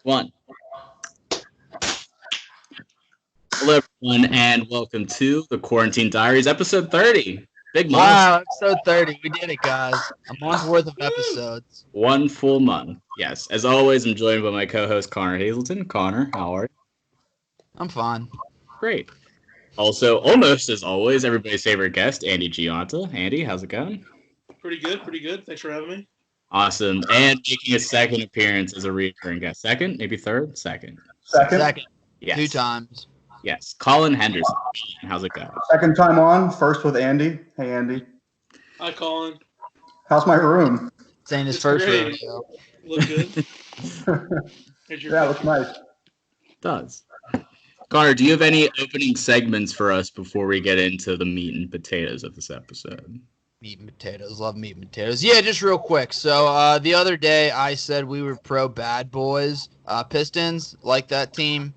One. Hello, everyone, and welcome to the Quarantine Diaries, episode 30. Big month. Wow, episode 30. We did it, guys. A month worth of episodes. One full month. Yes. As always, I'm joined by my co-host, Connor Hazelton. Connor, how are you? I'm fine. Great. Also, almost as always, everybody's favorite guest, Andy Gianta. Andy, how's it going? Pretty good. Thanks for having me. Awesome. And making a second appearance as a recurring guest. Second? Maybe third? Second. Second. Yes. 2 times. Yes. Colin Henderson. How's it going? Second time on, first with Andy. Hey, Andy. Hi, Colin. How's my room? Saying his It's first great. rodeo. Look good. Yeah, looks nice. It does. Connor, do you have any opening segments for us before we get into the meat and potatoes of this episode? Meat and potatoes. Love meat and potatoes. Yeah, just real quick. So the other day I said we were pro bad boys. Pistons, like that team.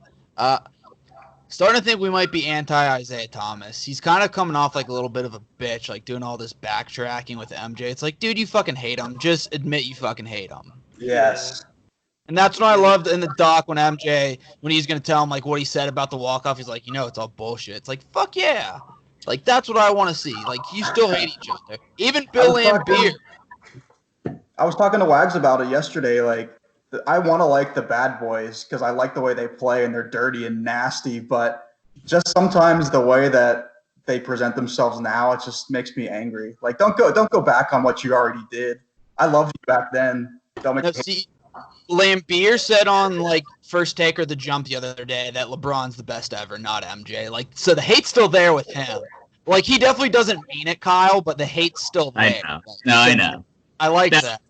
Starting to think we might be anti-Isaiah Thomas. He's kind of coming off like a little bit of a bitch, like doing all this backtracking with MJ. It's like, dude, you fucking hate him. Just admit you fucking hate him. Yes. And that's what I loved in the doc when he's going to tell him like what he said about the walk-off. He's like, it's all bullshit. It's like, fuck yeah. Like, that's what I want to see. Like, you still hate each other. Even Bill Lambier. I was talking to Wags about it yesterday. Like, I want to like the bad boys because I like the way they play and they're dirty and nasty. But just sometimes the way that they present themselves now, it just makes me angry. Like, don't go back on what you already did. I loved you back then. Don't make See, Lambier said on like First Take or The Jump the other day that LeBron's the best ever, not MJ. Like, so the hate's still there with him. Like, he definitely doesn't mean it, Kyle, but the hate's still there. I know. No, I know. I like that.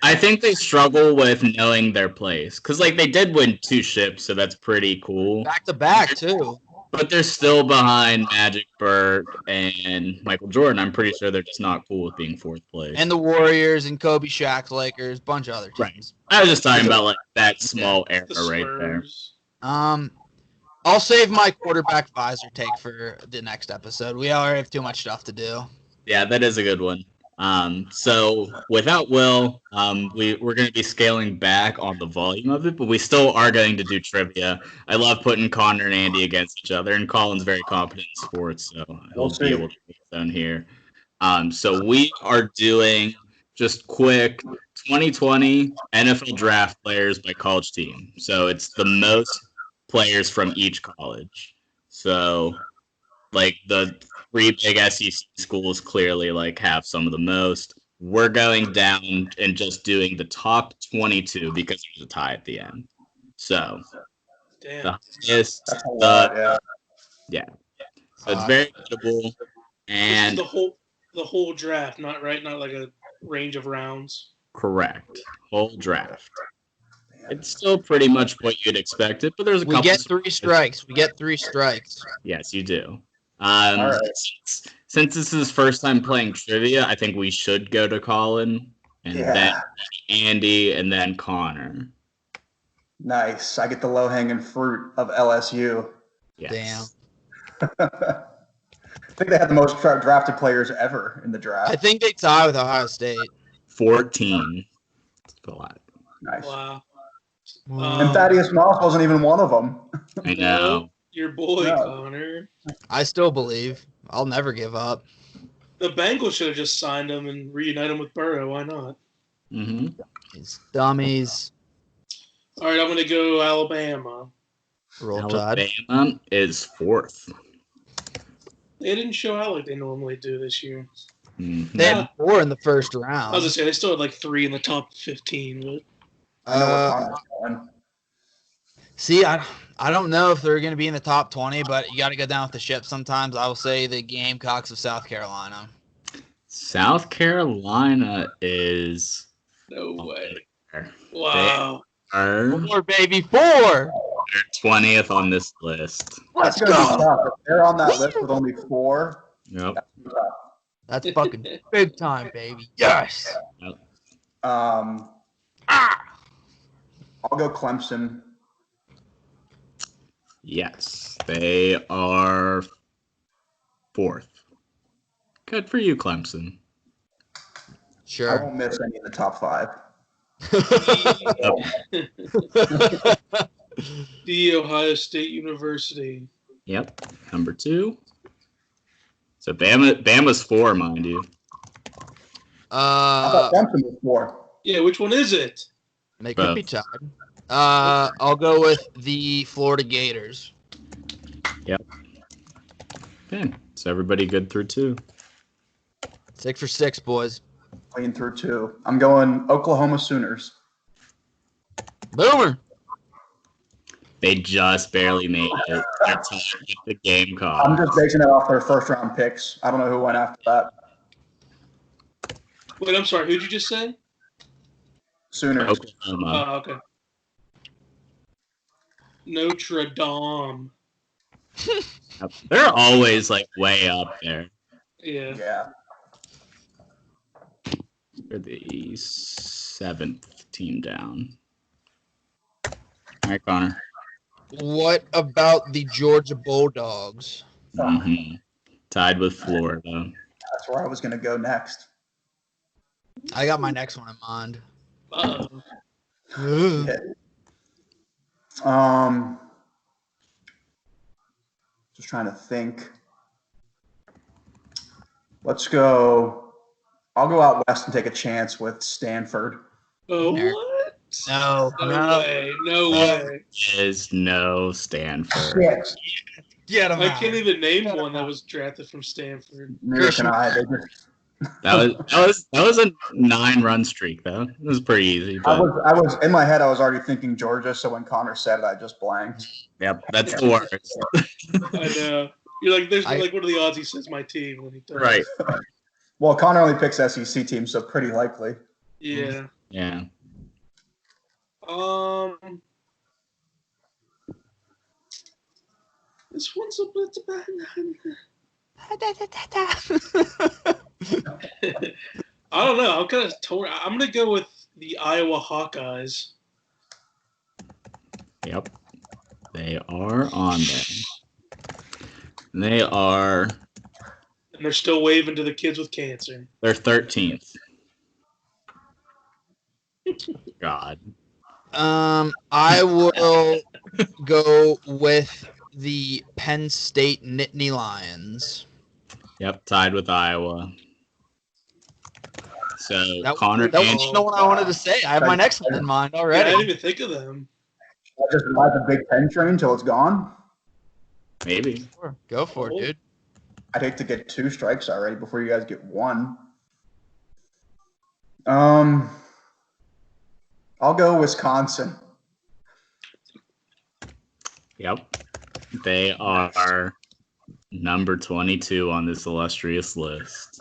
I think they struggle with knowing their place. Because, like, they did win 2 ships, so that's pretty cool. Back to back, too. But they're still behind Magic, Bird, and Michael Jordan. I'm pretty sure they're just not cool with being 4th place. And the Warriors and Kobe, Shaq, Lakers, bunch of other teams. Right. I was just talking about, like, that small era right there. I'll save my quarterback visor take for the next episode. We already have too much stuff to do. Yeah, that is a good one. So without Will, we're going to be scaling back on the volume of it, but we still are going to do trivia. I love putting Connor and Andy against each other, and Colin's very competent in sports, so he'll be able to get done here. So we are doing just quick 2020 NFL draft players by college team. So it's the most players from each college. So like the 3 big SEC schools clearly like have some of the most. We're going down and just doing the top 22 because there's a tie at the end. So Damn. yeah. So it's very notable. And This is the whole draft, not like a range of rounds. Correct. Whole draft. It's still pretty much what you'd expect it, but there's a couple. We get 3 strikes. Yes, you do. right. Since this is his first time playing trivia, I think we should go to Colin, and then Andy, and then Connor. Nice. I get the low-hanging fruit of LSU. Yes. Damn. I think they had the most drafted players ever in the draft. I think they tie with Ohio State. 14. That's a lot. Nice. Wow. And Thaddeus Moss wasn't even one of them. I know. Your boy, No. Connor. I still believe. I'll never give up. The Bengals should have just signed him and reunited him with Burrow. Why not? Mm-hmm. These dummies. All right, I'm going to go Alabama. Roll Tide. Alabama is 4th. They didn't show out like they normally do this year. Mm-hmm. They had 4 in the first I was round. going to say, they still had like 3 in the top 15. But I know what Connor's going. See, I don't know if they're going to be in the top 20, but you got to go down with the ship sometimes. I will say the Gamecocks of South Carolina. South Carolina is no way. there. Wow. Are 4, baby, 4. they're 20th on this list. Let's That's gonna be go. tough. If they're on that list with only 4. Yep. That's fucking big time, baby. Yes. I'll go Clemson. Yes, they are 4th. Good for you, Clemson. I Sure. won't miss any in the top 5. The Ohio State University. Yep. Number 2. So Bama's 4, mind you. I thought Clemson was 4. Yeah, which one is it? They could be tied. I'll go with the Florida Gators. Okay. So everybody good through 2. 6 for 6, boys. Clean through 2. I'm going Oklahoma Sooners. Boomer. They just barely made it. They're tied with the Gamecocks. I'm just basing it off their first round picks. I don't know who went after that. Wait, I'm sorry. Who'd you just say? Sooners. Oklahoma. Oh, okay. Notre Dame. They're always like way up there. Yeah. Yeah. They're the 7th team down. All right, Connor. What about the Georgia Bulldogs? Mm-hmm. Tied with Florida. That's where I was going to go next. I got my next one in mind. Uh-oh. Yeah. Just trying to think. Let's go. I'll go out west and take a chance with Stanford. Oh, There. what? No. No way. No way. Is no Stanford. Yes. Get them I can't even name one that was drafted from Stanford. Neither can I. They just, That was a 9-run streak though. It was pretty easy. I But was in my head. I was already thinking Georgia. So when Connor said it, I just blanked. yep, that's the worst. I know. You're like, like, what are the odds he says my team when he does? Right. Well, Connor only picks SEC teams, so pretty likely. Yeah. Yeah. This one's a bit bad. I don't know. I'm kind of torn. I'm gonna go with the Iowa Hawkeyes. Yep. They are on there. They are. And they're still waving to the kids with cancer. They're 13th. God. I will go with the Penn State Nittany Lions. Yep, tied with Iowa. So That Connor was and the one I wanted to say. I have my next one in mind Yeah, I already. didn't even think of them. I just ride the Big Ten train until it's gone. maybe. Sure. Go for it, dude. I'd hate to get 2 strikes already before you guys get 1. I'll go Wisconsin. Yep. They are number 22 on this illustrious list.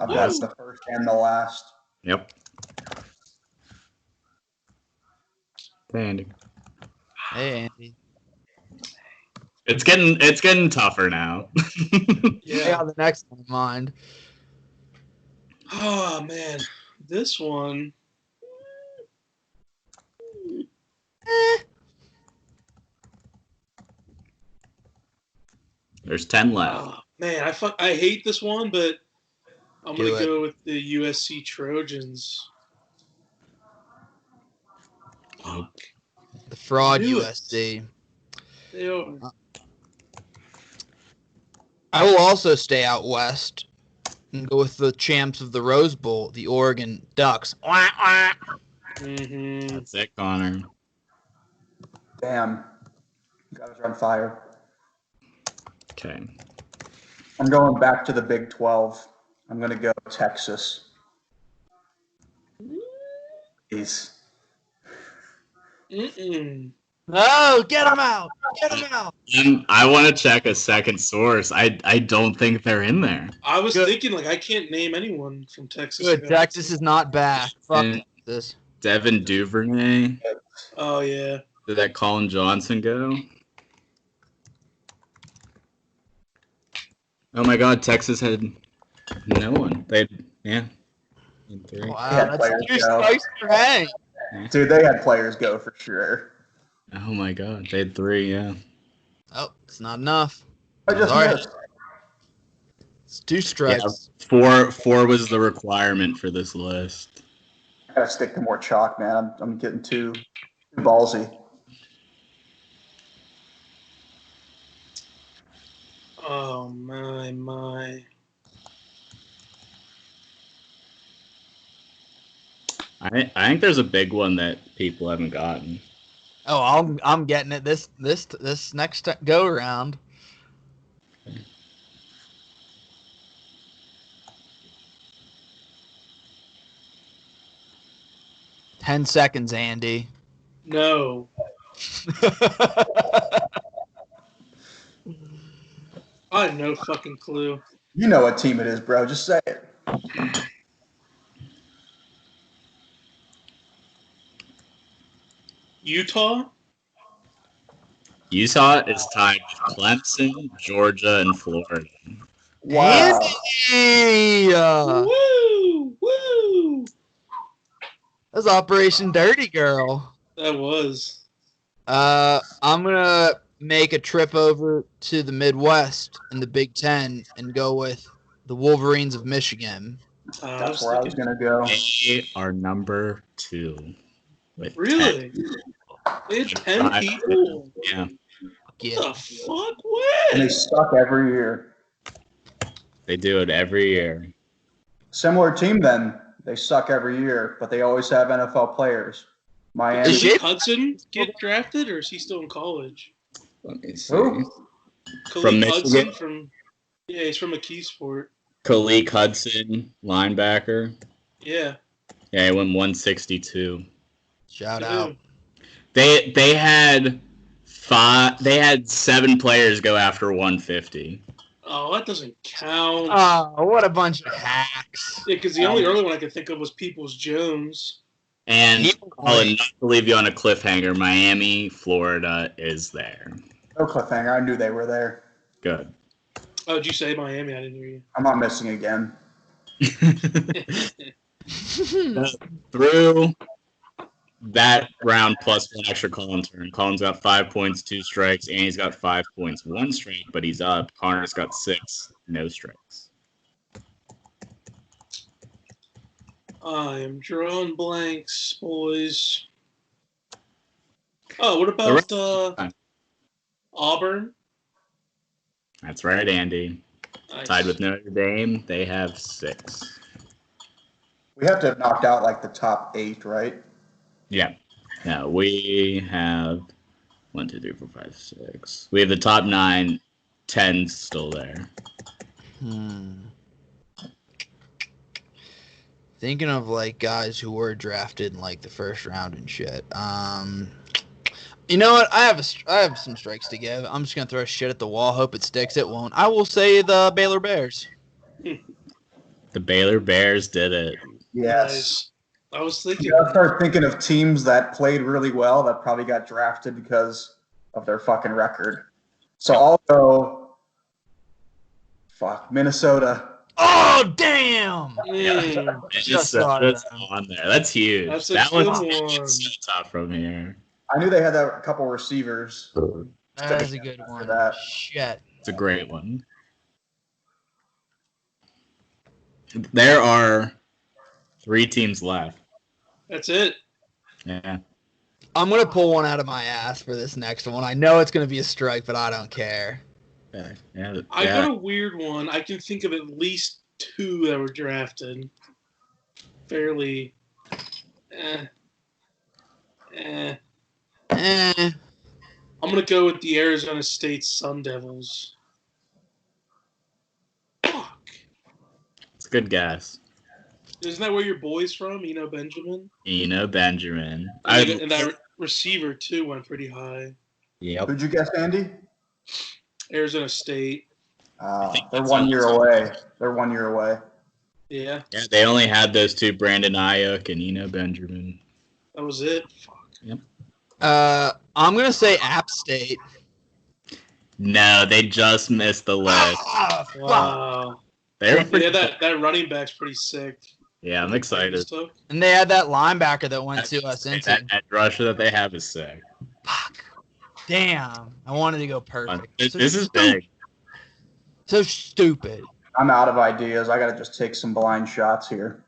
That's the first and the last. Yep. Hey, Andy. Hey, Andy. It's getting tougher now. I Yeah. got the next one in mind. Oh man, this one. There's 10 left. Oh, man, I hate this one, but I'm Do gonna it. go with the USC Trojans. Oh, The fraud Knew it. USC. They are. I will also stay out west and go with the champs of the Rose Bowl, the Oregon Ducks. Wah, wah. Mm-hmm. that's it, Connor. Damn. You guys are on fire. Okay. I'm going back to the Big 12. I'm going to go Texas. Peace. Mm-mm. No, get him out! Get him out! I want to check a second source. I don't think they're in there. I was Good. thinking, like, I can't name anyone from Texas. Good. Texas is not back. Fuck And this. Devin Duvernay. Oh, yeah. Did that Colin Johnson go? Oh my God, Texas had no one. They had 3. Wow, Yeah, that's players 2 go. strikes for Hank. Dude, they had players go for sure. Oh my God, they had 3. Yeah. Oh, it's not enough. I just Sorry. missed. It's 2 strikes. 4 was the requirement for this list. I gotta stick to more chalk, man. I'm getting too ballsy. Oh, my. I think there's a big one that people haven't gotten. Oh, I'm getting it this next go around. 10 seconds, Andy. No. I have no fucking clue. You know what team it is, bro. Just say it. Utah? Utah is tied with Clemson, Georgia, and Florida. Wow. Andy! Woo! Woo! That's Operation Dirty Girl. That was. I'm gonna make a trip over to the Midwest in the Big Ten and go with the Wolverines of Michigan. That's where I was going to go. They are number 2 with Really? 10. They had 10 people? Yeah, Yeah. What the fuck? And they When? suck every year. they do it every year. Similar team then. They suck every year, but they always have NFL players. Miami. Is Did she- Hudson get drafted, or is he still in college? Let me see. Who? Khalid Michigan? Hudson he's from McKeesport. Khalid Hudson, linebacker. Yeah. Yeah, he went 162. Shout out. They had 7 players go after 150. Oh, that doesn't count. Oh, what a bunch of hacks. Yeah, because the only early one I could think of was Peoples Jones. And Colin, not to leave you on a cliffhanger, Miami, Florida is there. No cliffhanger. I knew they were there. Good. Oh, did you say Miami? I didn't hear you. I'm not missing again. Through that round plus 1 extra Colin turn, Colin's got 5 points, 2 strikes, and he's got 5 points, 1 strike, but he's up. Connor's got 6, no strikes. I am drawing blanks, boys. Oh, what about Auburn? That's right, Andy. Nice. Tied with Notre Dame, they have 6. We have to have knocked out like the top 8, right? Yeah. No, we have 1, 2, 3, 4, 5, 6. We have the top 9, 10 still there. Thinking of like guys who were drafted in like the first round and shit. You know what? I have some strikes to give. I'm just gonna throw shit at the wall. Hope it sticks. It won't. I will say the Baylor Bears. The Baylor Bears did it. Yes. Nice. I was thinking. You gotta start thinking of teams that played really well that probably got drafted because of their fucking record. So I'll go. Minnesota. Oh damn! Just thought of that's that. on there. That's huge. That's a that good one's one. so tough from here. I knew they had a couple receivers. That is a good one. that. Shit. It's a great one. There are 3 teams left. That's it. Yeah. I'm gonna pull one out of my ass for this next one. I know it's gonna be a strike, but I don't care. Yeah. I got a weird one. I can think of at least 2 that were drafted. Fairly. I'm going to go with the Arizona State Sun Devils. Fuck. It's a good guess. Isn't that where your boy's from? Benjamin? Benjamin. And that receiver, too, went pretty high. Yep. Who'd you guess, Andy? Arizona State. They're 1 year away. They're 1 year away. Yeah, Yeah, they only had those 2, Brandon Ayuk and Benjamin. that was it. Fuck. Yep. I'm gonna say App State. No, they just missed the list. Wow. They're Yeah, pretty, that running back's pretty sick. yeah, I'm excited. And they had that linebacker that went to us into. That edge rusher that they have is sick. Fuck. Damn. I wanted to go perfect. This is big. So stupid. I'm out of ideas. I got to just take some blind shots here.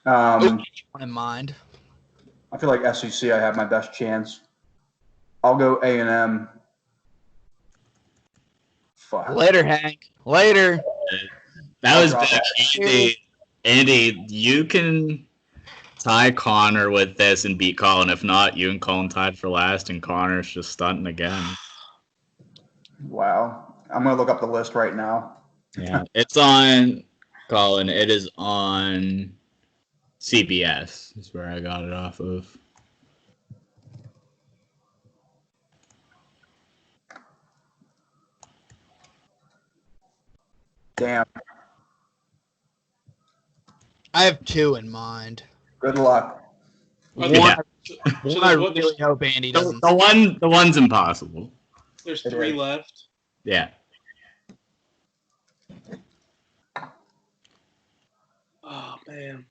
One in mind. I feel like SEC, I have my best chance. I'll go A&M. Fuck. Later, Hank. Later. That I'll was drop big. it. Andy, you can tie Connor with this and beat Colin. If not, you and Colin tied for last, and Connor's just stunting again. Wow. I'm gonna look up the list right now. Yeah, it's on Colin. It is on CBS. Is where I got it off of. Damn. I have 2 in mind. Good luck. Are One, there- Yeah. So I there's what? really hope Andy The, doesn't. the one's impossible. There's It 3 is. left. Yeah. Oh man.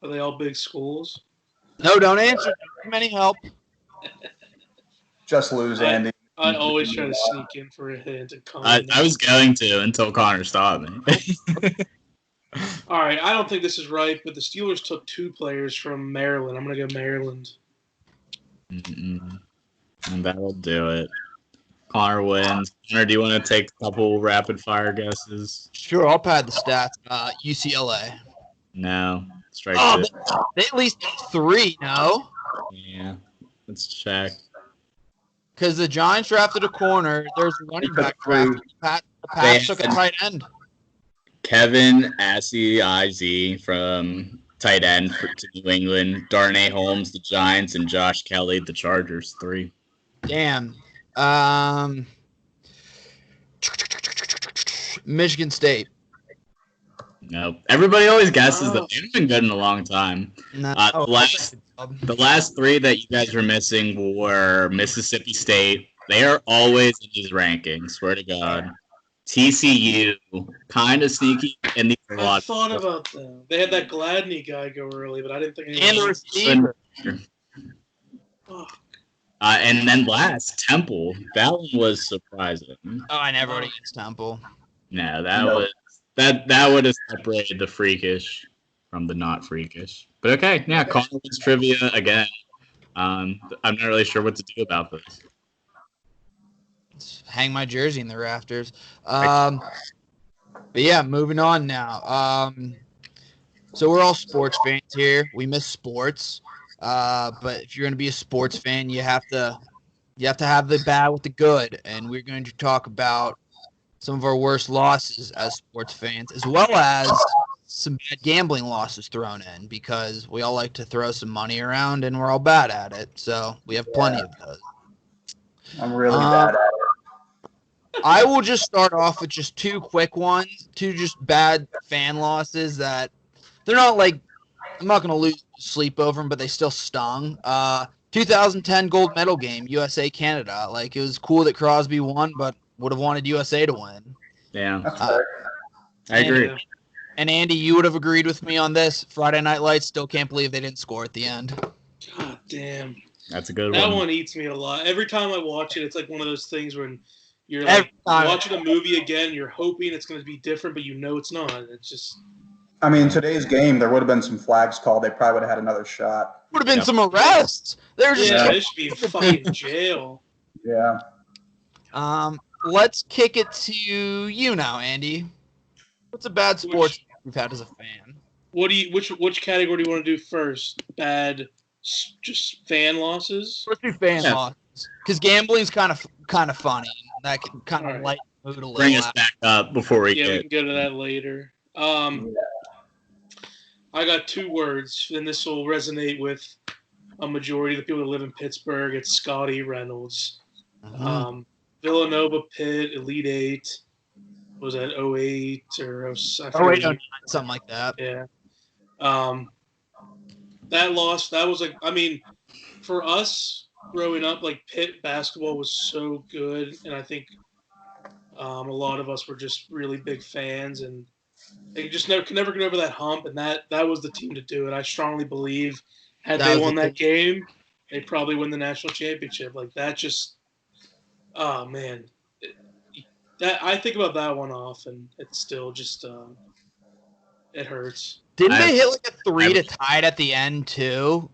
Are they all big schools? No, don't answer. Too many help. Just lose, Andy. I always try to sneak in for a hint and I comment. was going to until Connor stopped me. All right, I don't think this is right, but the Steelers took 2 players from Maryland. I'm gonna go Maryland. Mm-mm. And that'll do it. Connor wins. Connor, do you want to take a couple rapid fire guesses? Sure, I'll pad the stats. UCLA. No. Strike Oh, two. they at least have 3, no? Yeah. Let's check. Because the Giants drafted a corner. There's a running back drafted. The Pats took a tight end. Kevin Asiiz from tight end to New England. Darnay Holmes, the Giants, and Josh Kelly, the Chargers. 3. Damn. Michigan State. Nope. Everybody always guesses that they've been good in a long time. No. The last 3 that you guys were missing were Mississippi State. They are always in these rankings. Swear to God. TCU, kind of sneaky, and these are a I lot. thought about them. They had that Gladney guy go early, but I didn't think And anyone the else. receiver. Oh, And then last, Temple. That one was surprising. Oh, I never went against Temple. No, that No. was that would have separated the freakish from the not freakish. But okay, yeah, Connor wins trivia again. I'm not really sure what to do about this. Let's hang my jersey in the rafters. But yeah, moving on now. So we're all sports fans here. We miss sports. But if you're going to be a sports fan, you have to have the bad with the good. And we're going to talk about some of our worst losses as sports fans, as well as some bad gambling losses thrown in, because we all like to throw some money around and we're all bad at it. So we have plenty of those. I'm really bad at it. I will just start off with just 2 quick ones, 2 just bad fan losses that they're not like, I'm not going to lose sleep over them, but they still stung. 2010 gold medal game, USA Canada. Like, it was cool that Crosby won, but would have wanted USA to win. Yeah, That's fair. I agree. And Andy, you would have agreed with me on this. Friday Night Lights, still can't believe they didn't score at the end. God damn. That's a good That one. one eats me a lot. Every time I watch it, it's like one of those things when you're Every like time. watching a movie again, you're hoping it's going to be different, but you know it's not. It's just I mean, today's game, there would have been some flags called. They probably would have had another shot. Would have been Yep. some arrests. They were just yeah, they should be in fucking jail. Yeah. Let's kick it to you now, Andy. What's a bad sports we've had as a fan? What do you? Which category do you want to do first? Bad, just fan losses. Let's do fan Yeah. losses, because gambling's kind of funny. That can kind of Alright. lighten the mood a little. Bring us back up before we Yeah, we get. can go to that later. I got 2 words, and this will resonate with a majority of the people that live in Pittsburgh. It's Scotty Reynolds. Villanova Pitt, Elite 8. Was that 08 or I forget. 08, something like that. Yeah. That loss, that was like, I mean, for us growing up, like Pitt basketball was so good, and I think a lot of us were just really big fans, and they just could never get over that hump, and that was the team to do it. I strongly believe had That they was won the that game, they'd probably win the national championship. Like that just, oh man, that I think about that one often. It's still just, it hurts. Didn't I- they hit like a 3 to tie it at the end too,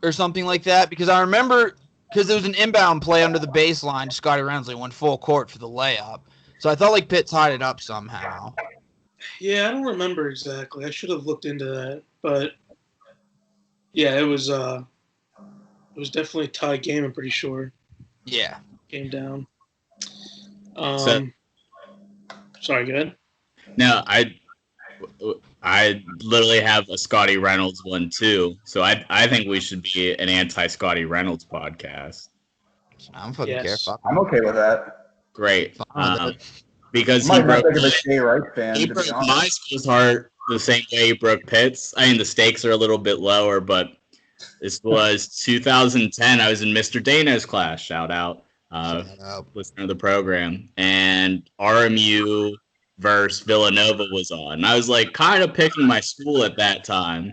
or something like that? Because I remember because there was an inbound play under the baseline. Scotty Reynolds went full court for the layup. So I thought like Pitt tied it up somehow. Yeah, I don't remember exactly. I should have looked into that, but yeah, it was definitely a tie game. I'm pretty sure. Yeah. Came down. So- Sorry, go ahead. No, I literally have a Scotty Reynolds one too. So I think we should be an anti-Scotty Reynolds podcast. I'm fucking Yes. careful. I'm okay with that. Great. Fine with it. Because I'm he not broke, that big of a Jay Wright fan, he to broke be honest. my school's heart the same way he broke Pitt's. I mean, the stakes are a little bit lower, but this was 2010. I was in Mr. Dano's class. Shout out. Shut up. Listener of the program. And RMU versus Villanova was on. And I was like kind of picking my school at that time.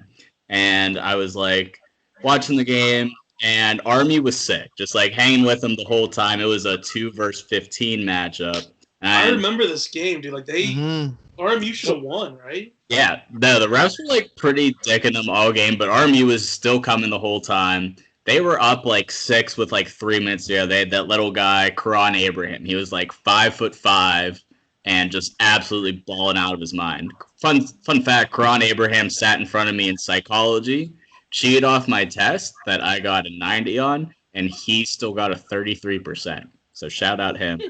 And I was like watching the game, and RMU was sick, just like hanging with them the whole time. It was a 2 versus 15 matchup. I And remember this game, dude. Like RMU should have won, right? yeah, no, the refs were like pretty dicking them all game, but RMU was still coming the whole time. They were up like 6 with like 3 minutes to go. They had that little guy, Karan Abraham. He was like 5'5" and just absolutely balling out of his mind. Fun fact: Karan Abraham sat in front of me in psychology, cheated off my test that I got a 90 on, and he still got a 33%. So shout out him.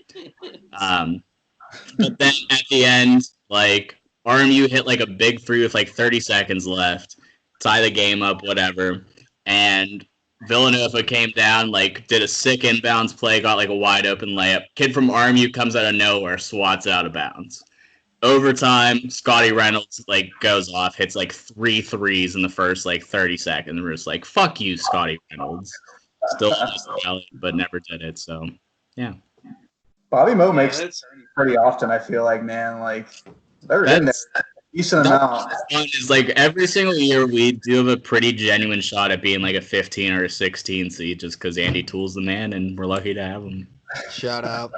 But then at the end, like RMU hit like a big 3 with like 30 seconds left, tie the game up, whatever. And Villanova came down, like did a sick inbounds play, got like a wide open layup. Kid from RMU comes out of nowhere, swats out of bounds. Overtime, Scotty Reynolds like goes off, hits like 3 threes in the first like 30 seconds. We're just like, fuck you, Scotty Reynolds. Still just but never did it. So yeah. Bobby Moe makes that's pretty often, I feel like, man. Like, they're in there a decent amount. Fun is like every single year we do have a pretty genuine shot at being like a 15 or a 16 seed just because Andy Toole's the man and we're lucky to have him. Shut up.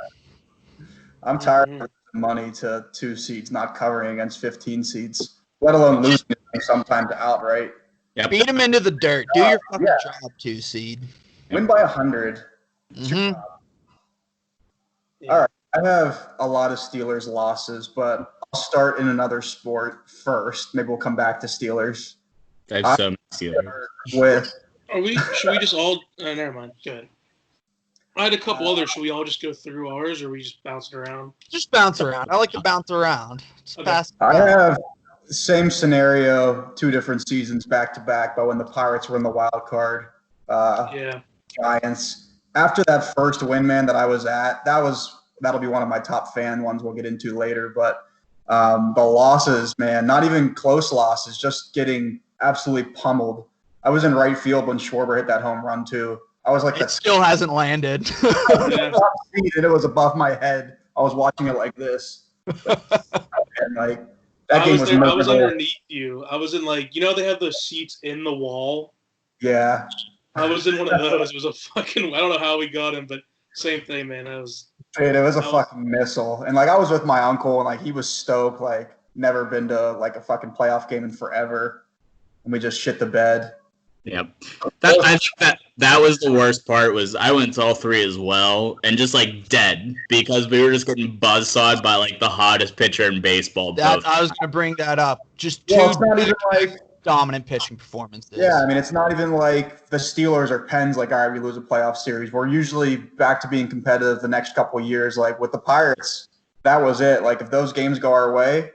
I'm tired of losing money to 2 seeds not covering against 15 seeds, let alone losing them sometimes outright. Yep. Beat him into the dirt. Do your fucking Yeah. job, 2 seed. Win by 100. Mm-hmm. yeah. All right. I have a lot of Steelers losses, but I'll start in another sport first. Maybe we'll come back to Steelers. I have so many Steelers. With Should we just all? Never mind. Go ahead. I had a couple others. Should we all just go through ours, or are we just bouncing around? Just bounce around. I like to bounce around. Just Okay. pass. I have the same scenario, 2 different seasons back to back, but when the Pirates were in the wild card, Yeah. Giants. After that first win, man, that I was at, that'll be one of my top fan ones we'll get into later. But the losses, man, not even close losses, just getting absolutely pummeled. I was in right field when Schwarber hit that home run too. I was like It still hasn't landed. Yeah. top seat and it was above my head. I was watching it like this. And like that game was I was miserable. underneath you. I was in they have those seats in the wall. Yeah. I was in one of those. It was a fucking. I don't know how we got him, but same thing, man. Dude, it was a fucking missile. And like I was with my uncle and like he was stoked, like never been to like a fucking playoff game in forever. And we just shit the bed. Yep. I think that was the worst part. Was I went to all 3 as well, and just like dead because we were just getting buzzsawed by like the hottest pitcher in baseball. I was gonna bring that up. Just 2 Well, it's not even like dominant pitching performances. yeah, I mean it's not even like the Steelers or Pens like all right, we lose a playoff series. We're usually back to being competitive the next couple of years. Like with the Pirates, that was it. Like if those games go our way,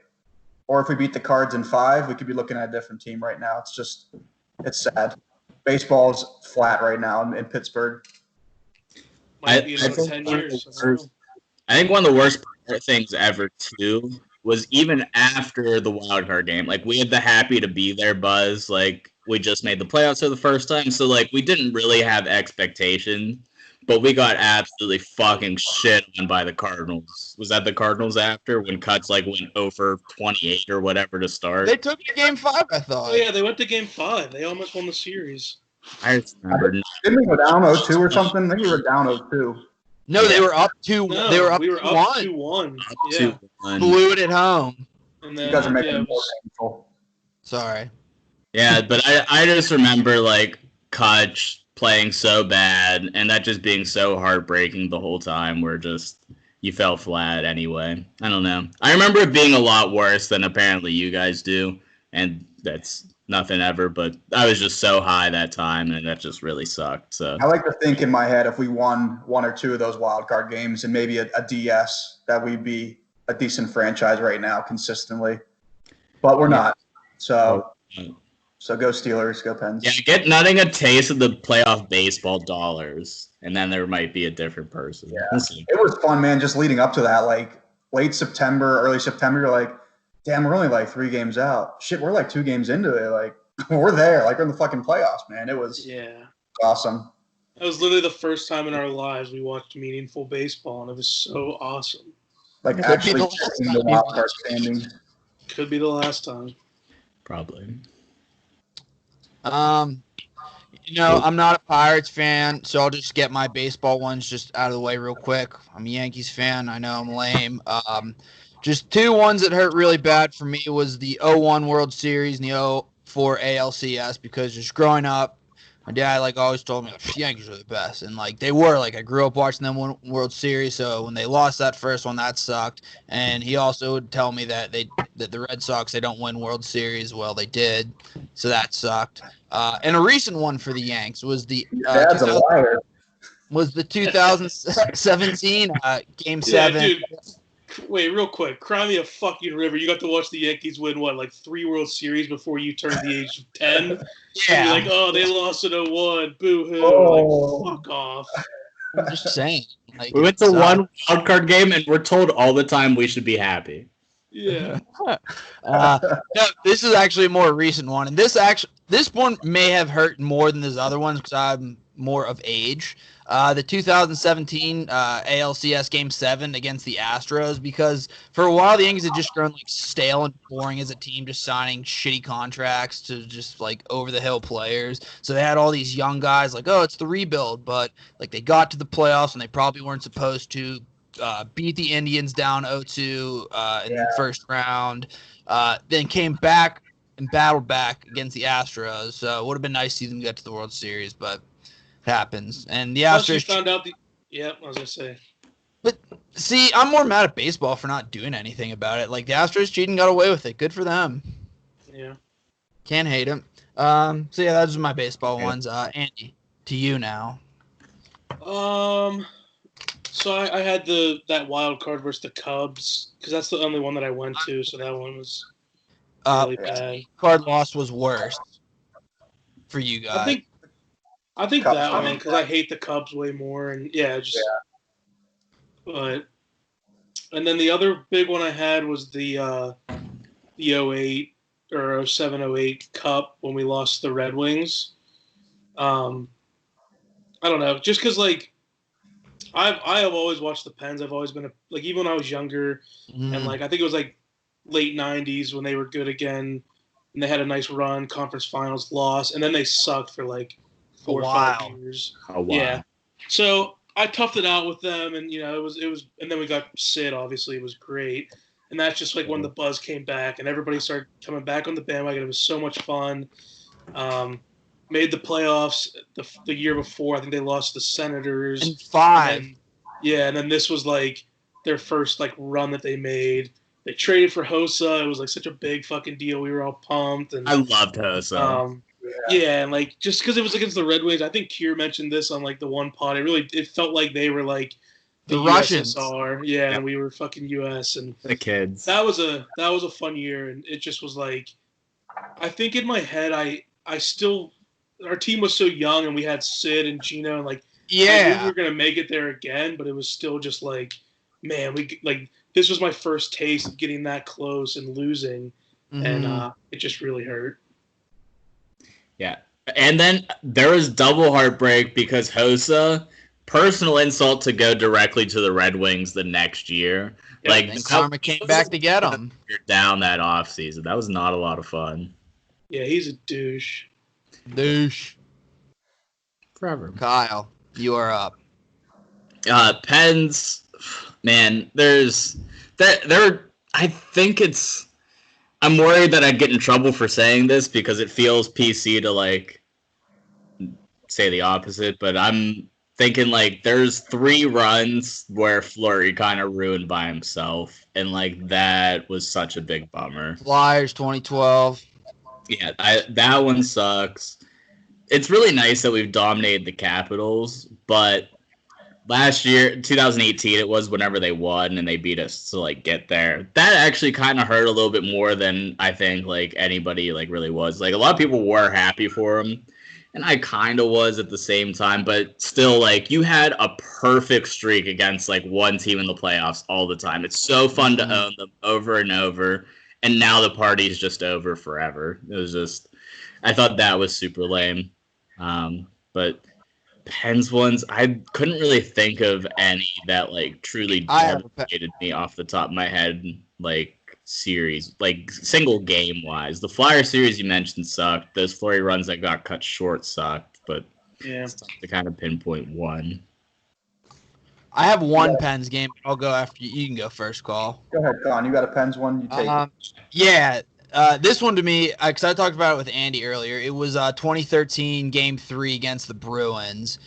or if we beat the Cards in 5, we could be looking at a different team right now. It's sad. Baseball's flat right now in Pittsburgh. Might be I another think 10 one of years. the worst- I think one of the worst things ever too was even after the wild card game. Like we had the happy to be there buzz. Like we just made the playoffs for the first time, so like we didn't really have expectation, but we got absolutely fucking shit on by the Cardinals. Was that the Cardinals after when Cuts like went 0 for 28 or whatever to start? They took it to game 5, I thought. Oh yeah, they went to game 5. They almost won the series. I just remember. Didn't we go down 0-2 or something? I think we were down 0-2. No, they were up 2. No, They were up we were 2-1. up 2-1. Up Yeah, 2-1. Blew it at home. and then You guys are making yeah, it it more was, painful. Sorry. Yeah, but I just remember like Kutch playing so bad and that just being so heartbreaking the whole time where just you fell flat anyway. I don't know. I remember it being a lot worse than apparently you guys do, and that's nothing ever, but I was just so high that time and that just really sucked. So I like to think in my head if we won one or two of those wild card games and maybe a DS that we'd be a decent franchise right now consistently. But we're not. So go Steelers, go Pens. Yeah, get nothing a taste of the playoff baseball dollars, and then there might be a different person. Yeah. It was fun, man, just leading up to that. Like late September, early September, you're like, damn, we're only like 3 games out. Shit, we're like 2 games into it. Like, we're there. Like, we're in the fucking playoffs, man. It was awesome. That was literally the first time in our lives we watched meaningful baseball, and it was so awesome. Like, actually checking the wild card standings. Could be the last time. Probably. I'm not a Pirates fan, so I'll just get my baseball ones just out of the way real quick. I'm a Yankees fan. I know I'm lame. Just 2 ones that hurt really bad for me was the 01 World Series and the 04 ALCS, because just growing up, my dad always told me Yankees are the best, and they were. I grew up watching them win World Series, so when they lost that first one, that sucked. And he also would tell me that the Red Sox, they don't win World Series. Well, they did, so that sucked. And a recent one for the Yanks was the Dad's a liar. Was the 2017 Game 7. Dude. Wait, real quick. Cry me a fucking river. You got to watch the Yankees win, 3 World Series before you turned the age of 10? Yeah. And you're they lost in 01. Boo-hoo. Fuck off. I'm just saying. We went to one wild card game, and we're told all the time we should be happy. Yeah. No, this is actually a more recent one. And this one may have hurt more than those other ones because I'm more of age. The 2017 ALCS Game 7 against the Astros, because for a while the Yankees had just grown stale and boring as a team, just signing shitty contracts to just over-the-hill players. So they had all these young guys it's the rebuild, but they got to the playoffs and they probably weren't supposed to. Beat the Indians down 0-2 in the first round, then came back and battled back against the Astros. So it would have been nice to see them get to the World Series, but it happens. And the Astros found out I was gonna say. But see, I'm more mad at baseball for not doing anything about it. The Astros cheated and got away with it. Good for them. Yeah. Can't hate them. So yeah, those are my baseball ones. Andy, to you now. So I had that wild card versus the Cubs because that's the only one that I went to. So that one was really bad. Card loss was worse for you guys. I think that one because I hate the Cubs way more, and But and then the other big one I had was the 08 or 07-08 Cup when we lost to the Red Wings. I don't know, just because I have always watched the Pens. I've always been even when I was younger, and I think it was late '90s when they were good again, and they had a nice run, conference finals, loss, and then they sucked for 4 or 5 years. Oh wow! Yeah, so I toughed it out with them, and it was, and then we got Sid. Obviously, it was great, and that's just when the buzz came back, and everybody started coming back on the bandwagon. It was so much fun. Made the playoffs the year before. I think they lost the Senators. And 5. And then this was their first run that they made. They traded for Hossa. It was such a big fucking deal. We were all pumped. And I loved Hossa. and just because it was against the Red Wings, I think Kier mentioned this on the one pod. It felt like they were the Russians. USSR. Yeah, and we were fucking US, and the kids. That was a fun year, and it just was I think in my head I still. Our team was so young, and we had Sid and Gino, and I knew we were gonna make it there again. But it was still just man, we this was my first taste of getting that close and losing, and it just really hurt. Yeah, and then there was double heartbreak because Hossa, personal insult to go directly to the Red Wings the next year. Karma came back to get him. Down that offseason. That was not a lot of fun. Yeah, he's a douche. Forever. Kyle, you are up. Pens, man, there's I think I'm worried that I'd get in trouble for saying this because it feels PC to say the opposite, but I'm thinking like there's 3 runs where Fleury kind of ruined by himself, and like that was such a big bummer. Flyers 2012. Yeah, that one sucks. It's really nice that we've dominated the Capitals, but last year, 2018, it was whenever they won and they beat us to like get there. That actually kind of hurt a little bit more than I think like anybody like really was. Like a lot of people were happy for him, and I kind of was at the same time. But still, like you had a perfect streak against like one team in the playoffs all the time. It's so fun to own them over and over, and now the party's just over forever. It was just, I thought that was super lame, but. Pens ones, I couldn't really think of any that like truly devastated me off the top of my head, like series, like single game wise. The Flyer series you mentioned sucked. Those Fleury runs that got cut short sucked, but it's tough to kind of pinpoint one. I have one Pens game. I'll go after you. You can go first, Call. Go ahead, Con. You got a Pens one? You take it. Yeah. This one to me, because I talked about it with Andy earlier, it was 2013 Game 3 against the Bruins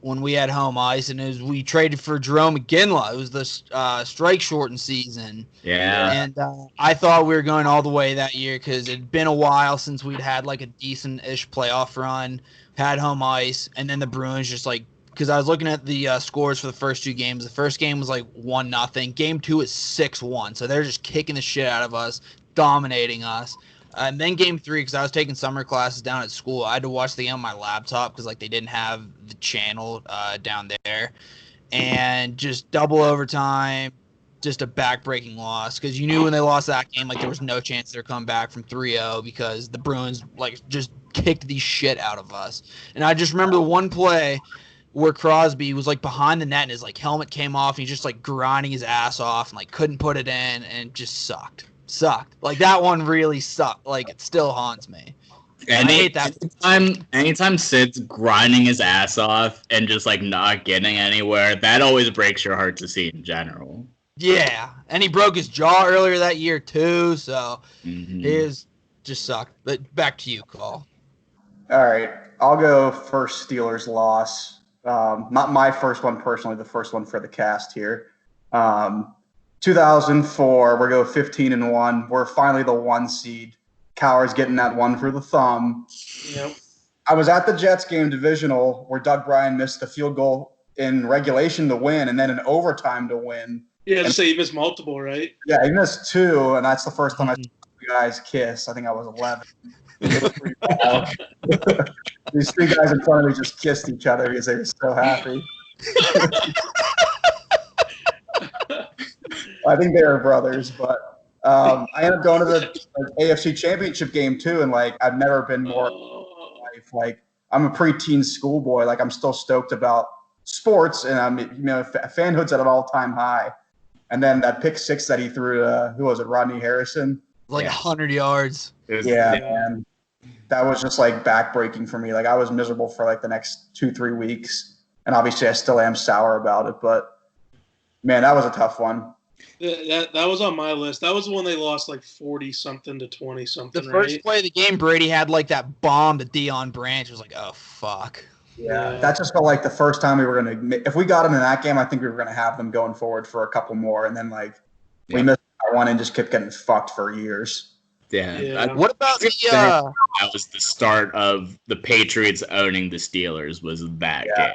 when we had home ice, and we traded for Jerome McGinley. It was the strike-shortened season. Yeah. And I thought we were going all the way that year because it had been a while since we'd had like a decent-ish playoff run, had home ice, and then the Bruins just like, because I was looking at the scores for the first 2 games. The first game was like 1-0. Game 2 is 6-1. So they're just kicking the shit out of us, dominating us. And then game 3, because I was taking summer classes down at school, I had to watch the game on my laptop because like they didn't have the channel down there. And just double overtime, just a back-breaking loss. Because you knew when they lost that game, like there was no chance they'd come back from 3-0 because the Bruins like just kicked the shit out of us. And I just remember the one play where Crosby was like behind the net and his like helmet came off and he's just like grinding his ass off and like couldn't put it in and it just sucked. Like that one really sucked. Like it still haunts me. And I hate that. Anytime Sid's grinding his ass off and just like not getting anywhere, that always breaks your heart to see in general. Yeah, and he broke his jaw earlier that year too, so it just sucked. But back to you, Cole. All right, I'll go first. Steelers loss. Not my first one personally, the first one for the cast here. 2004, we go 15-1. We're finally the 1 seed. Cowher's getting that one for the thumb. Yep. I was at the Jets game divisional where Doug Bryan missed the field goal in regulation to win and then in overtime to win. Yeah, to say he missed multiple, right? Yeah, he missed 2, and that's the first time I saw you guys kiss. I think I was 11. These 3 guys in front of me just kissed each other because they were so happy. I think they were brothers, but I ended up going to the AFC Championship game too, and like I've never been more life. Like I'm a preteen schoolboy. Like I'm still stoked about sports, and I'm fanhood's at an all-time high. And then that pick 6 that he threw, who was it? Rodney Harrison. Like 100 yards. Man. That was just like backbreaking for me. Like I was miserable for like the next 2-3 weeks, and obviously I still am sour about it. But man, that was a tough one. That was on my list. That was the one they lost like 40-something to 20-something. The first play of the game, Brady had like that bomb to Deion Branch. It was like, oh fuck. Yeah, that just felt like the first time we were gonna. If we got them in that game, I think we were gonna have them going forward for a couple more, and then like we missed that one and just kept getting fucked for years. Yeah. What about the? That was the start of the Patriots owning the Steelers. Was that game?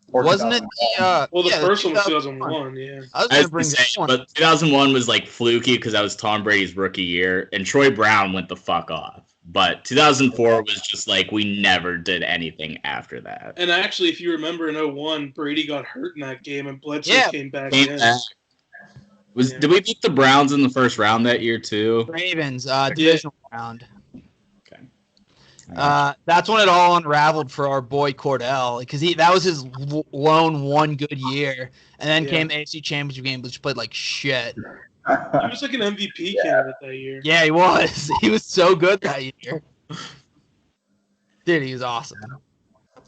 Wasn't it the? Well, the first one was 2001. Yeah. I was gonna bring this one. But 2001 was like fluky because that was Tom Brady's rookie year, and Troy Brown went the fuck off. But 2004 was just like we never did anything after that. And actually, if you remember in 2001, Brady got hurt in that game, and Bledsoe came back in. Did we beat the Browns in the first round that year too? Ravens, divisional round. Okay. That's when it all unraveled for our boy Cordell because that was his lone one good year, and then came AFC Championship game, which played like shit. He was like an MVP candidate that year. Yeah, he was. He was so good that year. Dude, he was awesome.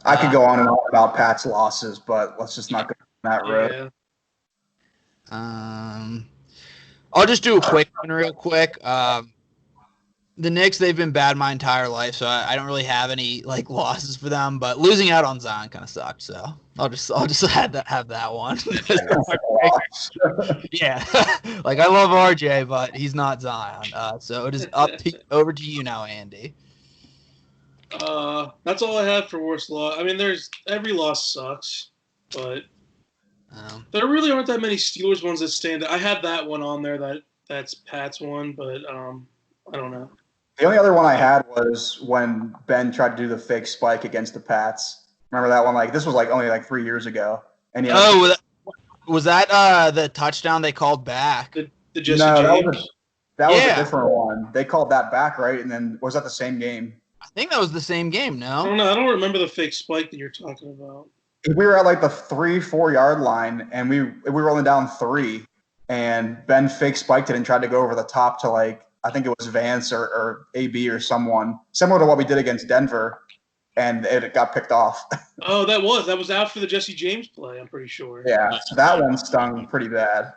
I could go on and on about Pat's losses, but let's just not go down that road. I'll just do a quick one real quick. the Knicks, they've been bad my entire life, so I don't really have any like losses for them. But losing out on Zion kind of sucked, so I'll just have that one. Yeah, like I love RJ, but he's not Zion. So it is over to you now, Andy. That's all I have for worst loss. I mean, every loss sucks, but there really aren't that many Steelers ones that stand out. I had that one on there that's Pat's one, but I don't know. The only other one I had was when Ben tried to do the fake spike against the Pats. Remember that one? Like this was only 3 years ago. And was that the touchdown they called back? The Jesse James? That was a different one. They called that back, right? And then was that the same game? I think that was the same game. No, I don't know. I don't remember the fake spike that you're talking about. We were at the 3-4 yard line, and we were only down 3, and Ben fake spiked it and tried to go over the top to I think it was Vance or AB or someone, similar to what we did against Denver, and it got picked off. Oh, that was after the Jesse James play, I'm pretty sure. Yeah, so that one stung pretty bad.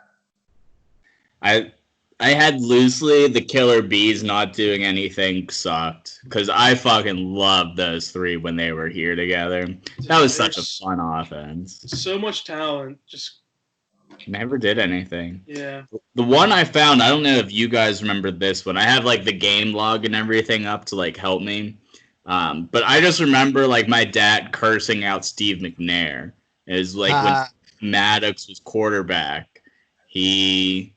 I had loosely the Killer Bees not doing anything sucked because I fucking loved those 3 when they were here together. That was such a fun offense. So much talent, just never did anything. Yeah. The one I found, I don't know if you guys remember this one. I have the game log and everything up to help me. But I just remember my dad cursing out Steve McNair. It was when Maddox was quarterback. It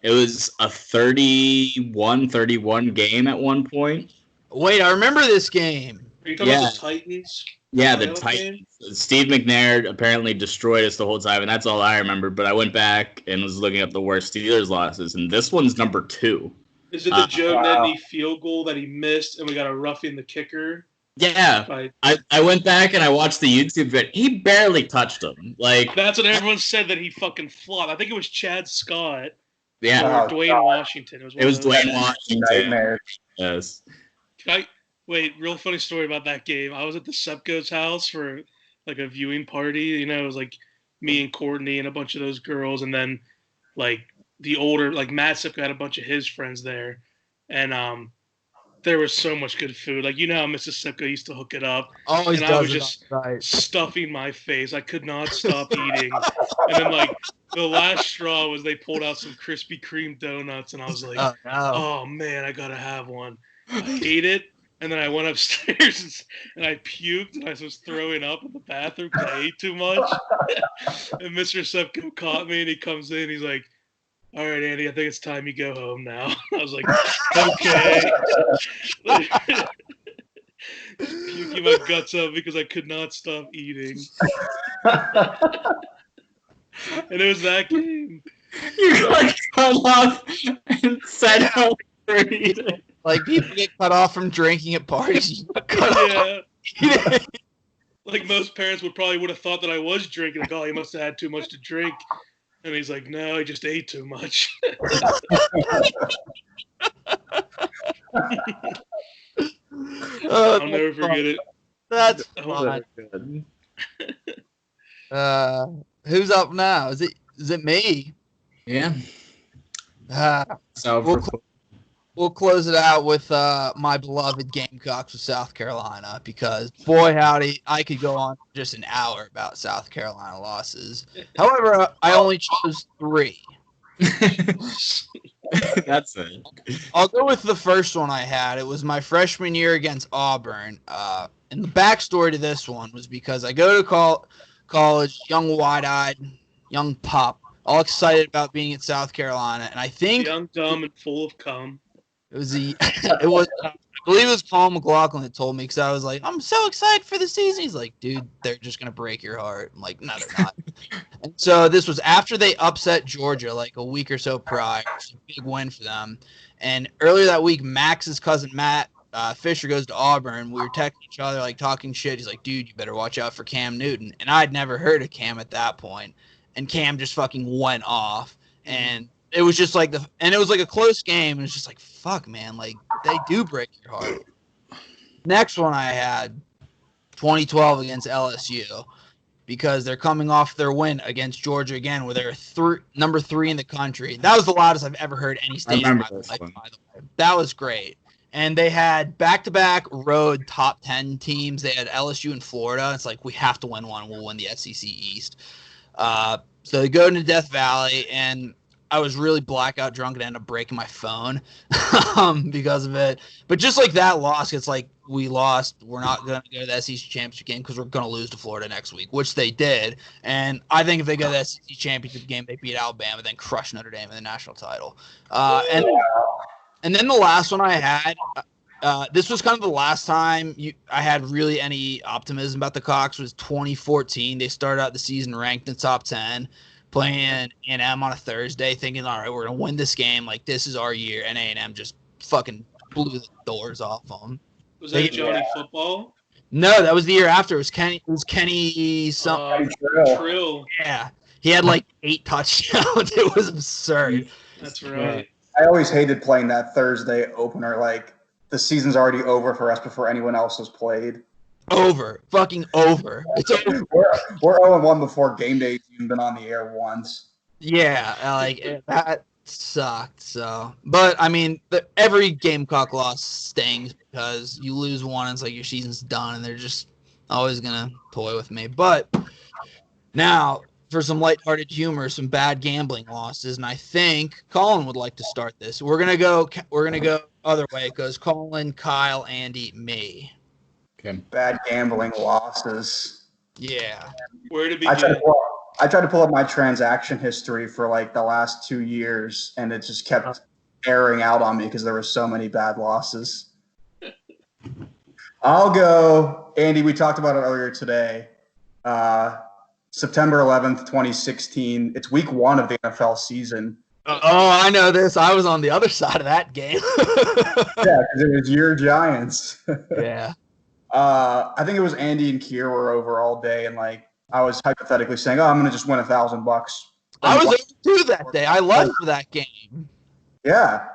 was a 31-31 game at one point. Wait, I remember this game. Are you talking about the Titans? Yeah, the Titans. Steve McNair apparently destroyed us the whole time, and that's all I remember. But I went back and was looking up the worst Steelers losses, and this one's number 2. Is it the Joe Nedney field goal that he missed, and we got a roughing the kicker? Yeah, I went back and I watched the YouTube video. He barely touched him. That's what everyone said, that he fucking flopped. I think it was Chad Scott. Yeah, or Dwayne Washington. It was Dwayne Washington. Nightmare. Yes. Wait, real funny story about that game. I was at the Sepko's house for a viewing party. It was me and Courtney and a bunch of those girls, and then the older Matt Sepko had a bunch of his friends there, and there was so much good food. How Mrs. Sepko used to hook it up. Always and I was just stuffing my face. I could not stop eating. And then the last straw was they pulled out some Krispy Kreme donuts, and I was like, oh man, I gotta have one. I ate it. And then I went upstairs and I puked and I was throwing up in the bathroom because I ate too much. And Mr. Sepko caught me and he comes in. He's like, all right, Andy, I think it's time you go home now. I was like, okay. Puking my guts up because I could not stop eating. And it was that game. You cut off and said how for eating. People get cut off from drinking at parties. Yeah. Most parents would have thought that I was drinking. Oh, he must have had too much to drink. And he's like, no, I just ate too much. I'll never forget it. That's fun. Who's up now? Is it me? Yeah. We'll close it out with my beloved Gamecocks of South Carolina, because boy howdy, I could go on for just an hour about South Carolina losses. However, I only chose 3. That's it. I'll go with the first one I had. It was my freshman year against Auburn. And the backstory to this one was because I go to college, young wide-eyed, young pup, all excited about being at South Carolina, and I think young, dumb, and full of cum. I believe it was Paul McLaughlin that told me, because I was like, I'm so excited for the season. He's like, dude, they're just going to break your heart. I'm like, no, they're not. And so this was after they upset Georgia a week or so prior. It's a big win for them. And earlier that week, Max's cousin Matt Fisher goes to Auburn. We were texting each other, talking shit. He's like, dude, you better watch out for Cam Newton. And I'd never heard of Cam at that point. And Cam just fucking went off. And it was just and it was a close game. And it's just fuck, man. They do break your heart. Next one I had, 2012 against LSU, because they're coming off their win against Georgia again, where they're number 3 in the country. That was the loudest I've ever heard any stadium in my life, by the way. That was great. and they had back-to-back road top 10 teams. They had LSU and Florida. It's like, we have to win one. We'll win the SEC East. So they go into Death Valley, and I was really blackout drunk and ended up breaking my phone because of it. But just like that loss, it's like, we lost. We're not going to go to the SEC Championship game because we're going to lose to Florida next week, which they did. And I think if they go to the SEC Championship game, they beat Alabama, then crush Notre Dame in the national title. And then the last one I had, this was kind of the last time I had really any optimism about the Cox, was 2014. They started out the season ranked in the top 10, playing A&M on a Thursday, thinking, all right, we're going to win this game. Like, this is our year. And A&M just fucking blew the doors off them. Was that Johnny Football? No, that was the year after. It was Kenny something. Trill. Yeah. He had like 8 touchdowns. It was absurd. That's right. I always hated playing that Thursday opener. Like, the season's already over for us before anyone else has played. Over. Fucking over. It's over. We're 0-1 before game day's even been on the air once. Yeah, like, that sucked. So, but I mean, every Gamecock loss stings because you lose one, and it's like your season's done, and they're just always gonna toy with me. But now for some lighthearted humor, some bad gambling losses, and I think Colin would like to start this. We're gonna go other way because Colin, Kyle, Andy, me. Okay. Bad gambling losses. Yeah. Where to I begin? tried to pull up my transaction history for like the last 2 years, and it just kept airing out on me because there were so many bad losses. I'll go, Andy. We talked about it earlier today. September 11th, 2016. It's week 1 of the NFL season. Oh, I know this. I was on the other side of that game. Yeah, because it was your Giants. Yeah. I think it was Andy and Kier were over all day, and like I was hypothetically saying, "Oh, I'm going to just win $1,000." I was able to do that day. I left for that game. Yeah,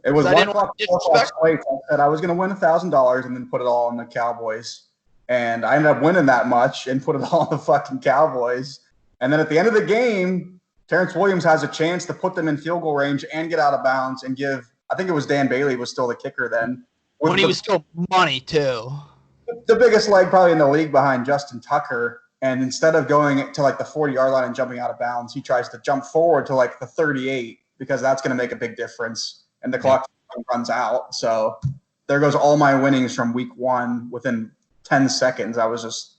it was 1 o'clock. I said I was going to win $1,000 and then put it all on the Cowboys, and I ended up winning that much and put it all on the fucking Cowboys. And then at the end of the game, Terrence Williams has a chance to put them in field goal range and get out of bounds and give. I think it was Dan Bailey was still the kicker then. When he was still money too. The biggest leg probably in the league behind Justin Tucker. And instead of going to like the 40-yard line and jumping out of bounds, he tries to jump forward to like the 38 because that's going to make a big difference. And the clock runs out. So there goes all my winnings from week 1 within 10 seconds. I was just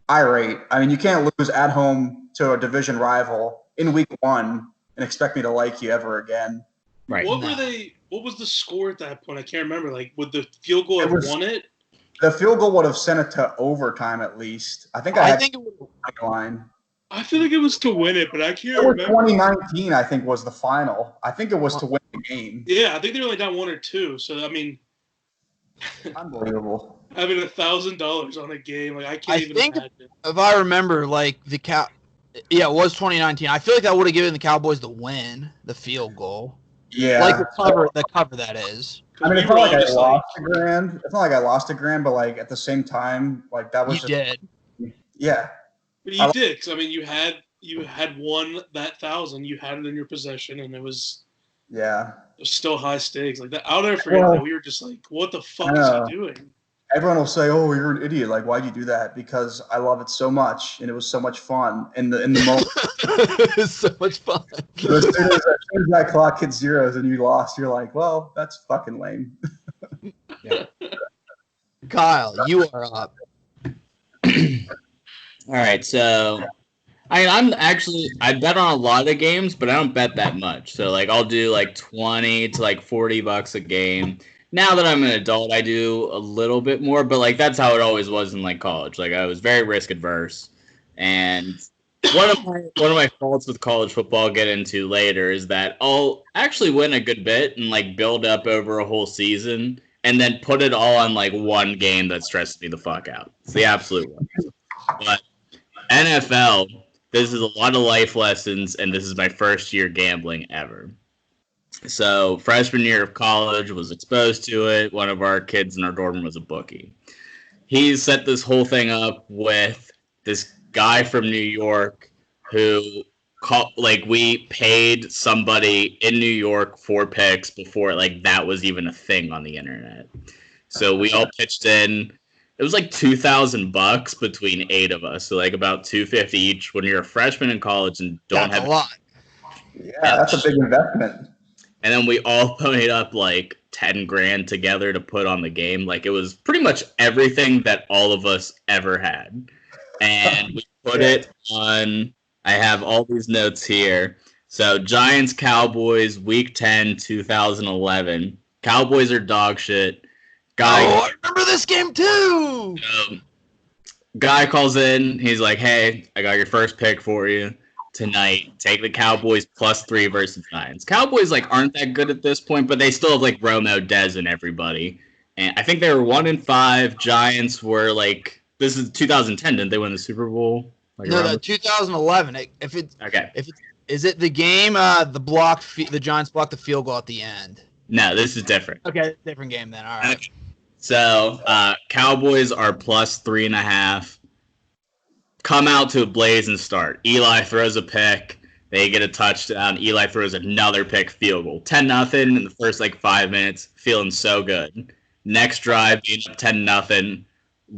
irate. I mean, you can't lose at home to a division rival in week 1 and expect me to like you ever again. Right. What was the score at that point? I can't remember. Like, would the field goal have won it? The field goal would have sent it to overtime at least. I think it would. Line. I feel like it was to win it, but I can't remember. 2019, I think, was the final. I think it was to win the game. Yeah, I think they only down 1 or 2. So I mean, unbelievable. Having $1,000 on a game, like I can't even imagine. If I remember, like it was 2019. I feel like that would have given the Cowboys the win, the field goal. Yeah, like the cover that is. I mean, it's not like I lost $1,000. It's not like I lost $1,000, but like at the same time, like that was. You did. Yeah. But you did, because I mean, you had won that 1,000. You had it in your possession, and it was. Yeah. It was still high stakes. Like that. I'll never forget that. We were just like, "What the fuck is he doing?" Everyone will say, "Oh, you're an idiot! Like, why'd you do that?" Because I love it so much, and it was so much fun in the moment. It's so much fun. As soon as that clock hit zeros and you lost, you're like, "Well, that's fucking lame." Yeah. Kyle, you are up. All right, so I bet on a lot of games, but I don't bet that much. So like I'll do like 20 to like $40 a game. Now that I'm an adult, I do a little bit more, but like that's how it always was in like college. Like I was very risk adverse, and one of my faults with college football I'll get into later is that I'll actually win a good bit and like build up over a whole season, and then put it all on like one game that stresses me the fuck out. It's the absolute worst. But NFL, this is a lot of life lessons, and this is my first year gambling ever. So freshman year of college, was exposed to it. One of our kids in our dorm was a bookie. He set this whole thing up with this guy from New York who we paid somebody in New York for picks before like that was even a thing on the internet. So we all pitched in. It was like $2,000 between 8 of us, so like about $250 each. When you're a freshman in college and don't That's have a lot. Yeah, that's a big investment. and then we all ponied up like 10 grand together to put on the game. Like it was pretty much everything that all of us ever had. And we put it on. I have all these notes here. So Giants Cowboys week 10 2011. Cowboys are dog shit. Guy I remember this game too. Guy calls in. He's like, "Hey, I got your first pick for you tonight. Take the Cowboys +3 versus Giants. Cowboys like aren't that good at this point, but they still have like Romo, Dez, and everybody. And I think they were 1-5. Giants were like this is 2010. Didn't they win the Super Bowl? Like No, 2011. Okay. Is it the game? The Giants blocked the field goal at the end. No, this is different. Okay, different game then. All right. Okay. So Cowboys are +3.5. Come out to a blazing start. Eli throws a pick. They get a touchdown. Eli throws another pick, field goal. 10-0 in the first like 5 minutes. Feeling so good. Next drive, being up 10-0.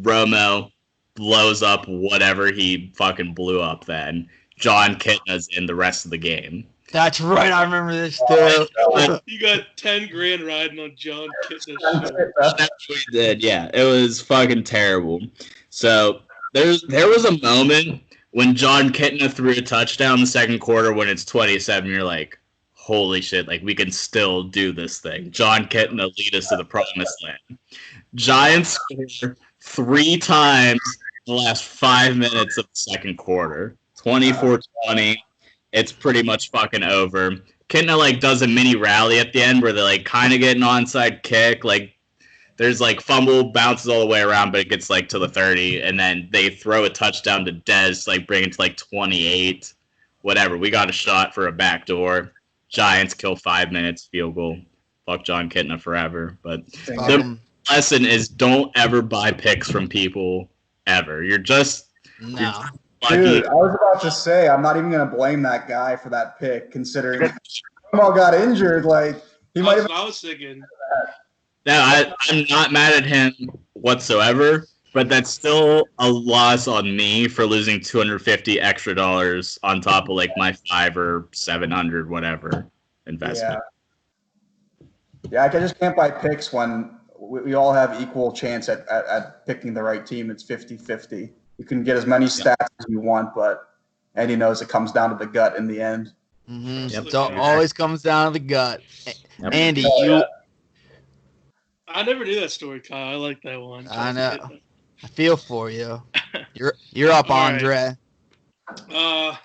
Romo blows up whatever he fucking blew up then. John Kitna's in the rest of the game. That's right. I remember this too. You got 10 grand riding on John Kitna's That's what he did. Yeah, it was fucking terrible. So there was a moment when John Kitna threw a touchdown in the second quarter when it's 27. You're like, holy shit, like we can still do this thing. John Kitna lead us to the promised land. Giants score 3 times in the last 5 minutes of the second quarter. 24-20. It's pretty much fucking over. Kitna like does a mini rally at the end where they like kind of get an onside kick. Like there's like fumble, bounces all the way around, but it gets like to the 30, and then they throw a touchdown to Dez, like bring it to like 28. Whatever. We got a shot for a backdoor. Giants kill 5 minutes, field goal. Fuck John Kitna forever. But the lesson is don't ever buy picks from people ever. You're just Dude, I was about to say, I'm not even going to blame that guy for that pick, considering Romo got injured. Like, he might have. I was thinking. No, I'm not mad at him whatsoever, but that's still a loss on me for losing $250 extra on top of like my $500 or $700 whatever investment. Yeah, I just can't buy picks when we all have equal chance at picking the right team. It's 50-50. You can get as many stats as you want, but Andy knows it comes down to the gut in the end. Mm-hmm. Yep. So it always comes down to the gut. Yep. Andy, I never knew that story, Kyle. I like that one. I know. I feel for you. You're up, Andre. Right.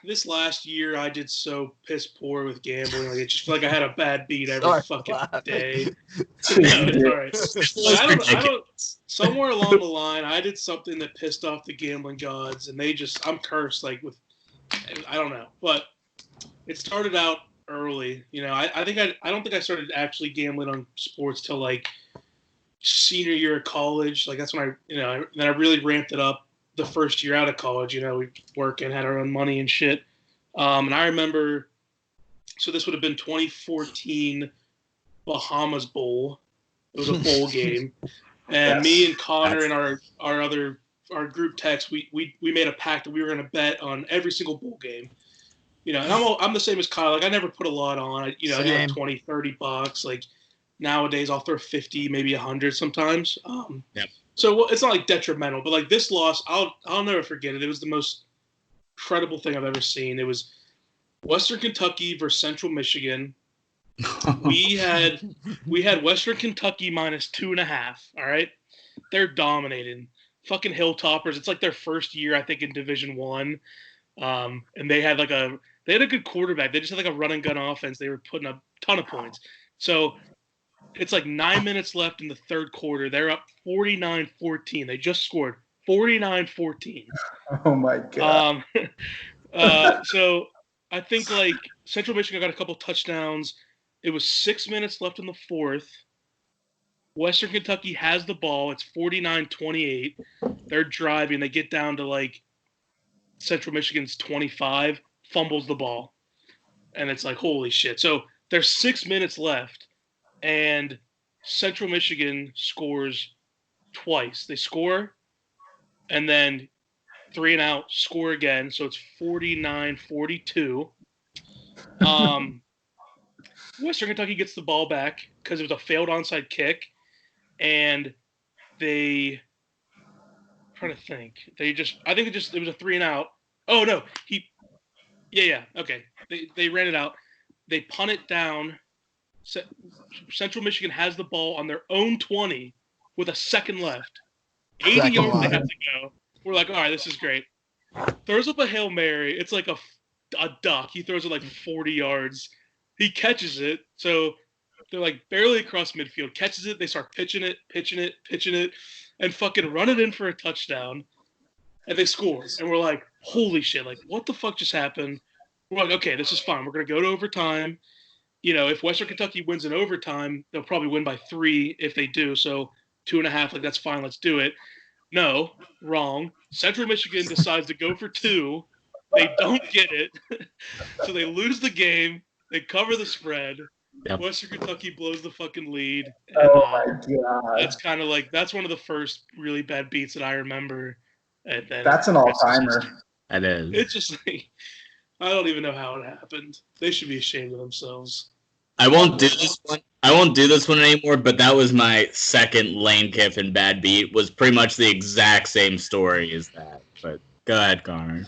This last year I did so piss poor with gambling. Like, it just felt like I had a bad beat every fucking day. It's all right. I don't. Somewhere along the line, I did something that pissed off the gambling gods, and I'm cursed. Like I don't know, but it started out early. I don't think I started actually gambling on sports till like senior year of college. Like that's when then I really ramped it up the first year out of college. We work and had our own money and shit. And I remember, so this would have been 2014 Bahamas Bowl. It was a bowl game. And me and Connor and our group text, we made a pact that we were going to bet on every single bowl game. And I'm the same as Kyle. Like I never put a lot on. I do like $20, $30. Like nowadays I'll throw 50, maybe 100 sometimes. So it's not like detrimental, but like this loss, I'll never forget it. It was the most incredible thing I've ever seen. It was Western Kentucky versus Central Michigan. We had Western Kentucky -2.5. All right, they're dominating. Fucking Hilltoppers. It's like their first year, I think, in Division I. And they had a good quarterback. They just had like a run and gun offense. They were putting up a ton of points. So it's like 9 minutes left in the third quarter. They're up 49-14. They just scored 49-14. Oh my god. So I think like Central Michigan got a couple touchdowns. It was 6 minutes left in the fourth. Western Kentucky has the ball. It's 49-28. They're driving. They get down to like Central Michigan's 25, fumbles the ball. And it's like, holy shit. So there's 6 minutes left, and Central Michigan scores twice. They score, and then 3 and out, score again. So it's 49-42. Western Kentucky gets the ball back because it was a failed onside kick, and I'm trying to think. It was a 3 and out. Oh no, okay. They ran it out. They punt it down. Central Michigan has the ball on their own 20 with a second left. 80 yards they have to go. We're like, all right, this is great. Throws up a Hail Mary. It's like a duck. He throws it like 40 yards. He catches it. So they're like barely across midfield. Catches it. They start pitching it, and fucking run it in for a touchdown. And they score. And we're like, holy shit. Like, what the fuck just happened? We're like, okay, this is fine. We're going to go to overtime. If Western Kentucky wins in overtime, they'll probably win by 3 if they do. So 2.5, like, that's fine. Let's do it. No, wrong. Central Michigan decides to go for 2. They don't get it. So they lose the game. They cover the spread. Yep. Western Kentucky blows the fucking lead. And, my God. That's kind of like, that's one of the first really bad beats that I remember. And then that's an all-timer. That is. It's just like, I don't even know how it happened. They should be ashamed of themselves. I won't do this one. I won't do this one anymore, but that was my second Lane Kiffin bad beat. Was pretty much the exact same story as that. But go ahead, Connor.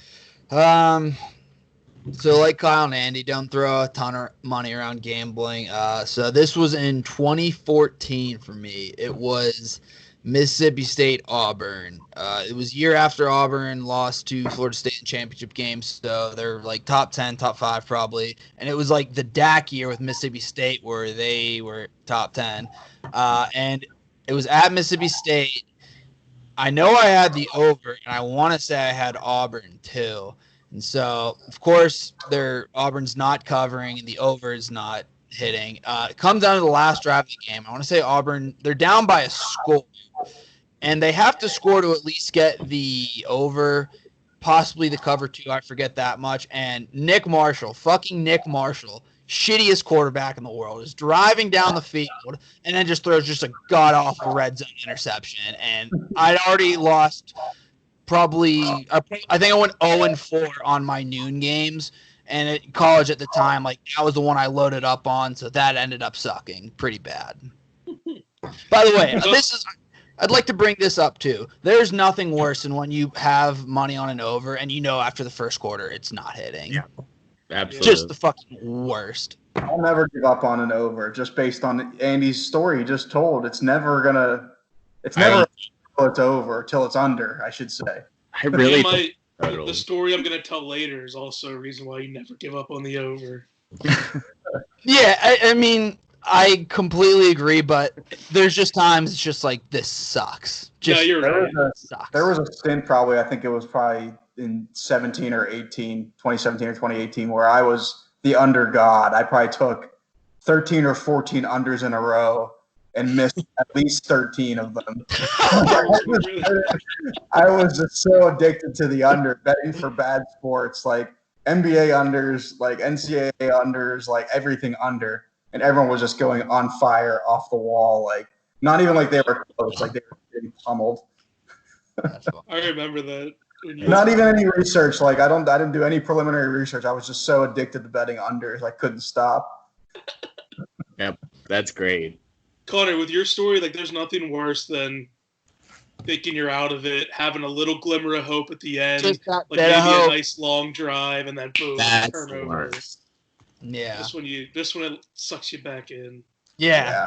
So like Kyle and Andy, don't throw a ton of money around gambling. So this was in 2014 for me. It was Mississippi State Auburn. It was year after Auburn lost to Florida State in championship games, so they're like top 10, top 5 probably. And it was like the DAC year with Mississippi State where they were top 10. And it was at Mississippi State. I know I had the over, and I want to say I had Auburn too. And so, of course, Auburn's not covering, and the over is not hitting. It comes down to the last drive of the game. I want to say Auburn, they're down by a score, and they have to score to at least get the over, possibly the cover 2. I forget that much. And fucking Nick Marshall, shittiest quarterback in the world, is driving down the field and then just throws just a god-awful red zone interception. And I'd already lost probably – I think I went 0-4 on my noon games. And at college at the time, like, that was the one I loaded up on, so that ended up sucking pretty bad. By the way, I'd like to bring this up too. There's nothing worse than when you have money on an over and you know after the first quarter it's not hitting. Yeah, absolutely. Just the fucking worst. I'll never give up on an over just based on Andy's story he just told. It's never until it's over, till it's under, I should say. I really the story I'm going to tell later is also a reason why you never give up on the over. Yeah, I mean, I completely agree, but there's just times it's just like, this sucks. Yeah, you're right. There was a stint probably, I think it was probably in 2017 or 2018, where I was the under god. I probably took 13 or 14 unders in a row and missed at least 13 of them. I was just so addicted to the under, betting for bad sports, like NBA unders, like NCAA unders, like everything under. And everyone was just going on fire off the wall, like not even like they were close, like they were getting pummeled. I remember that. Not even any research. Like I didn't do any preliminary research. I was just so addicted to betting unders, I couldn't stop. Yep, that's great. Connor, with your story, like there's nothing worse than thinking you're out of it, having a little glimmer of hope at the end, just like maybe a nice long drive, and then boom, turnover. Yeah. This one it sucks you back in. Yeah.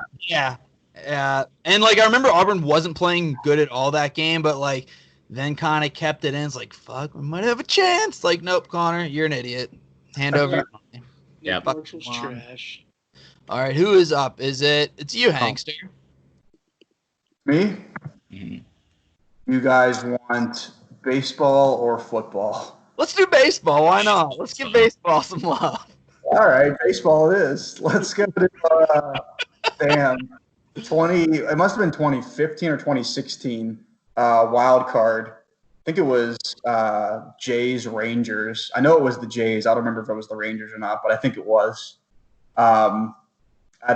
And like I remember Auburn wasn't playing good at all that game, but like then kind of kept it in. It's like, fuck, we might have a chance. Like, nope, Connor, you're an idiot. Hand over your money. Yeah, Marshall's trash. All right, who is up? It's you, Hankster. Me? Mm-hmm. You guys want baseball or football? Let's do baseball. Why not? Let's give baseball some love. All right, baseball it is. Let's go to it must have been 2015 or 2016 wild card. I think it was Jays Rangers. I know it was the Jays. I don't remember if it was the Rangers or not, but I think it was.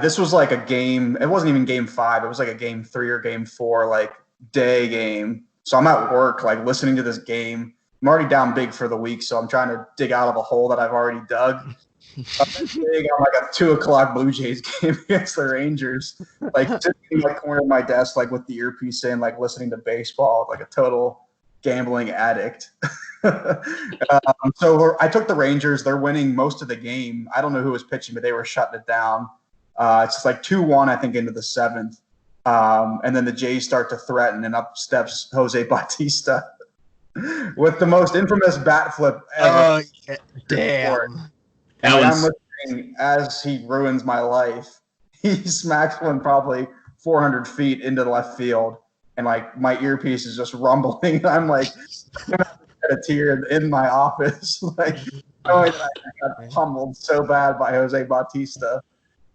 This was like a game. It wasn't even game 5. It was like a game 3 or game 4, like day game. So I'm at work, like listening to this game. I'm already down big for the week, so I'm trying to dig out of a hole that I've already dug. I'm big on like a 2:00 Blue Jays game against the Rangers, like sitting in the corner of my desk, like with the earpiece in, like listening to baseball, like a total gambling addict. So I took the Rangers. They're winning most of the game. I don't know who was pitching, but they were shutting it down. It's just like 2-1, I think, into the 7th. And then the Jays start to threaten, and up steps Jose Bautista with the most infamous bat flip ever. Oh, yeah. Damn. And I'm listening as he ruins my life. He smacks one probably 400 feet into the left field, and like my earpiece is just rumbling. And I'm like, a tear in my office, like knowing that I got pummeled so bad by Jose Bautista.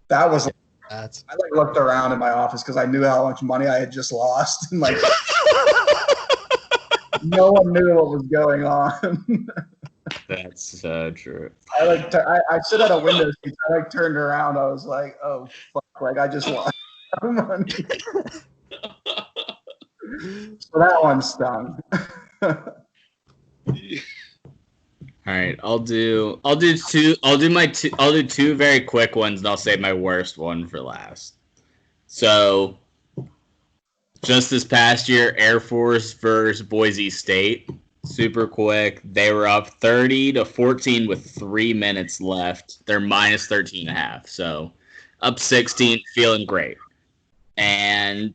That was. I like looked around in my office because I knew how much money I had just lost, and like no one knew what was going on. That's so true. I sit at a window seat. I like turned around. I was like, oh fuck! Like I just lost money. So that one stung. All right, I'll do two very quick ones, and I'll save my worst one for last. So, just this past year, Air Force versus Boise State, super quick. They were up 30-14 with 3 minutes left. They're minus 13.5, so up 16, feeling great. And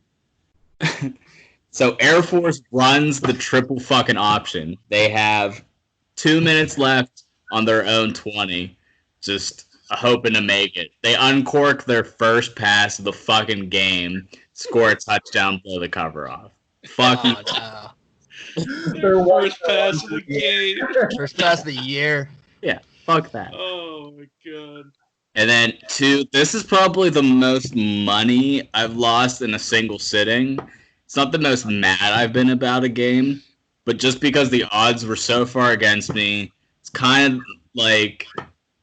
so Air Force runs the triple fucking option. They have 2 minutes left on their own 20, just hoping to make it. They uncork their first pass of the fucking game, score a touchdown, blow the cover off. Fucking. Oh, no. Their first pass of the game. First pass of the year. Yeah, fuck that. Oh my god. And then 2, this is probably the most money I've lost in a single sitting. It's not the most mad I've been about a game, but just because the odds were so far against me, it's kind of like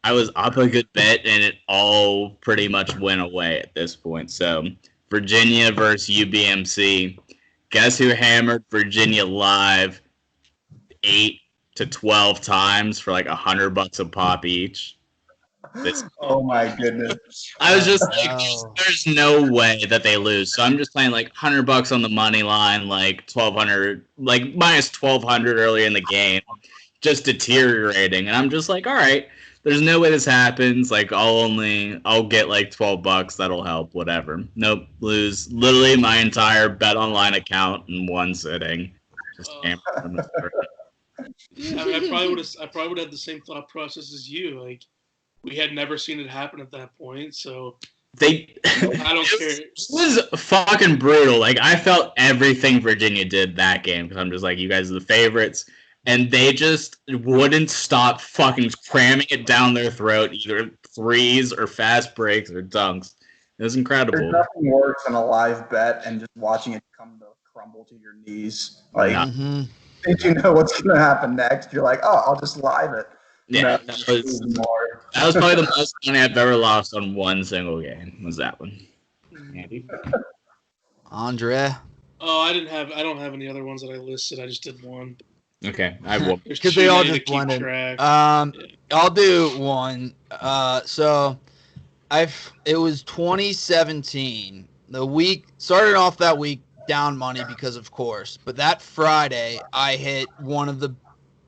I was up a good bit and it all pretty much went away at this point. So Virginia versus UBMC. Guess who hammered Virginia live 8 to 12 times for like $100 a pop each? Oh my goodness. I was just like, there's no way that they lose. So I'm just playing like $100 on the money line, like 1,200, like minus 1,200 early in the game, just deteriorating. And I'm just like, all right, there's no way this happens. Like I'll get like $12. That'll help, whatever. Nope, lose literally my entire bet online account in one sitting. Just Yeah, I mean, I probably would have the same thought process as you. Like, we had never seen it happen at that point, so I don't care. It was fucking brutal. Like, I felt everything Virginia did that game because I'm just like, you guys are the favorites, and they just wouldn't stop fucking cramming it down their throat, either threes or fast breaks or dunks. It was incredible. There's nothing worse than a live bet and just watching it come to crumble to your knees. Like, think you know what's going to happen next. You're like, oh, I'll just live it. Yeah, that was probably the most money I've ever lost on one single game. Was that one? Andy? Andre? Oh, I don't have any other ones that I listed. I just did one. Okay, I will. Because they all just blended. I'll do one. So it was 2017. The week started off that week down money because of course, but that Friday I hit one of the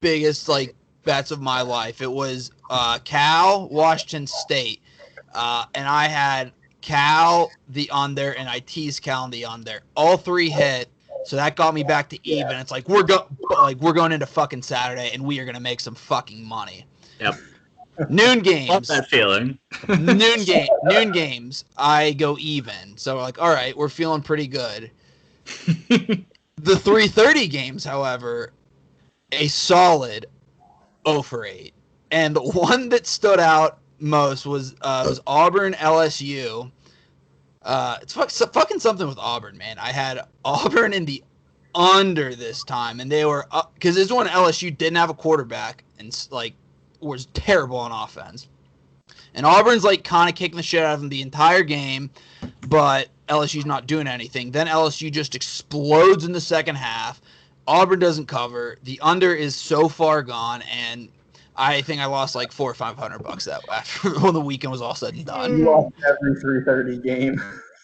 biggest bets of my life. It was Cal, Washington State, and I had Cal the under, and I teased Cal the under. All three hit, so that got me back to even. It's like we're going into fucking Saturday, and we are gonna make some fucking money. Yep. Noon games. Love that feeling. Noon games. I go even. So we're like, all right, we're feeling pretty good. The 3:30 games, however, a solid 0 for 8. And the one that stood out most was Auburn LSU. It's fucking something with Auburn, man. I had Auburn in the under this time, and they were up because this one LSU didn't have a quarterback and like was terrible on offense. And Auburn's like kind of kicking the shit out of them the entire game, but LSU's not doing anything. Then LSU just explodes in the second half. Auburn doesn't cover. The under is so far gone, and I think I lost like $400 or $500 that after when the weekend was all said and done. You lost every 3:30 game.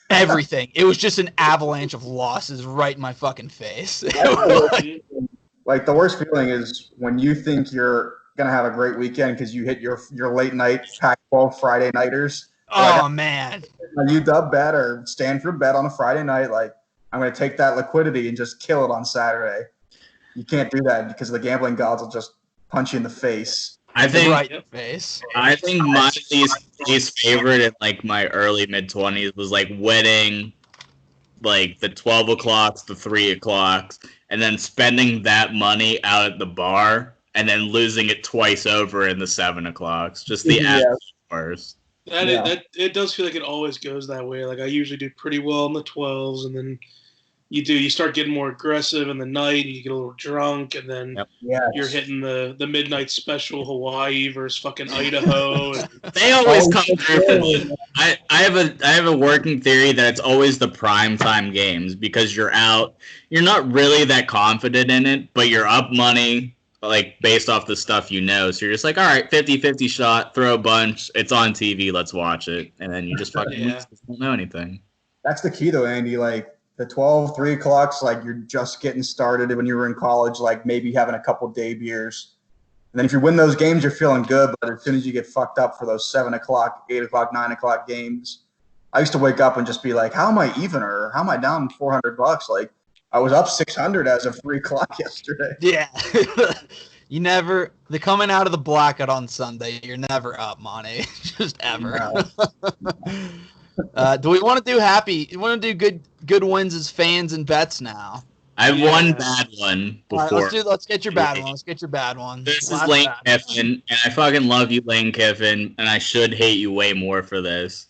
Everything. It was just an avalanche of losses right in my fucking face. Like the worst feeling is when you think you're gonna have a great weekend because you hit your late night Pac-12 Friday nighters. Oh man! A UW bet or Stanford bet on a Friday night. Like I'm gonna take that liquidity and just kill it on Saturday. You can't do that because the gambling gods will just punch you in the face. I think right in the face. I think my least favorite in like my early mid-20s was like winning like the 12 o'clocks, the 3 o'clocks, and then spending that money out at the bar and then losing it twice over in the 7 o'clocks. Just the absolute worst. It does feel like it always goes that way. Like I usually do pretty well in the 12s, and then you start getting more aggressive in the night, and you get a little drunk, and then you're hitting the midnight special Hawaii versus fucking Idaho. They always come through. I have a working theory that it's always the prime time games because you're out. You're not really that confident in it, but you're up money like based off the stuff you know. So you're just like, all right, 50-50 shot, throw a bunch. It's on TV. Let's watch it. And then you just fucking don't know anything. That's the key though, Andy. Like the 12, 3 o'clocks, like you're just getting started when you were in college, like maybe having a couple day beers. And then if you win those games, you're feeling good. But as soon as you get fucked up for those 7 o'clock, 8 o'clock, 9 o'clock games, I used to wake up and just be like, how am I even, or how am I down $400? Like I was up 600 as of 3 o'clock yesterday. Yeah. The coming out of the blackout on Sunday, you're never up, Monty. Just ever. No. Do we want to do happy? You want to do good wins as fans and bets now? I have one bad one before. All right, let's get your bad one. Let's get your bad one. This is Lane Kiffin, and I fucking love you, Lane Kiffin, and I should hate you way more for this.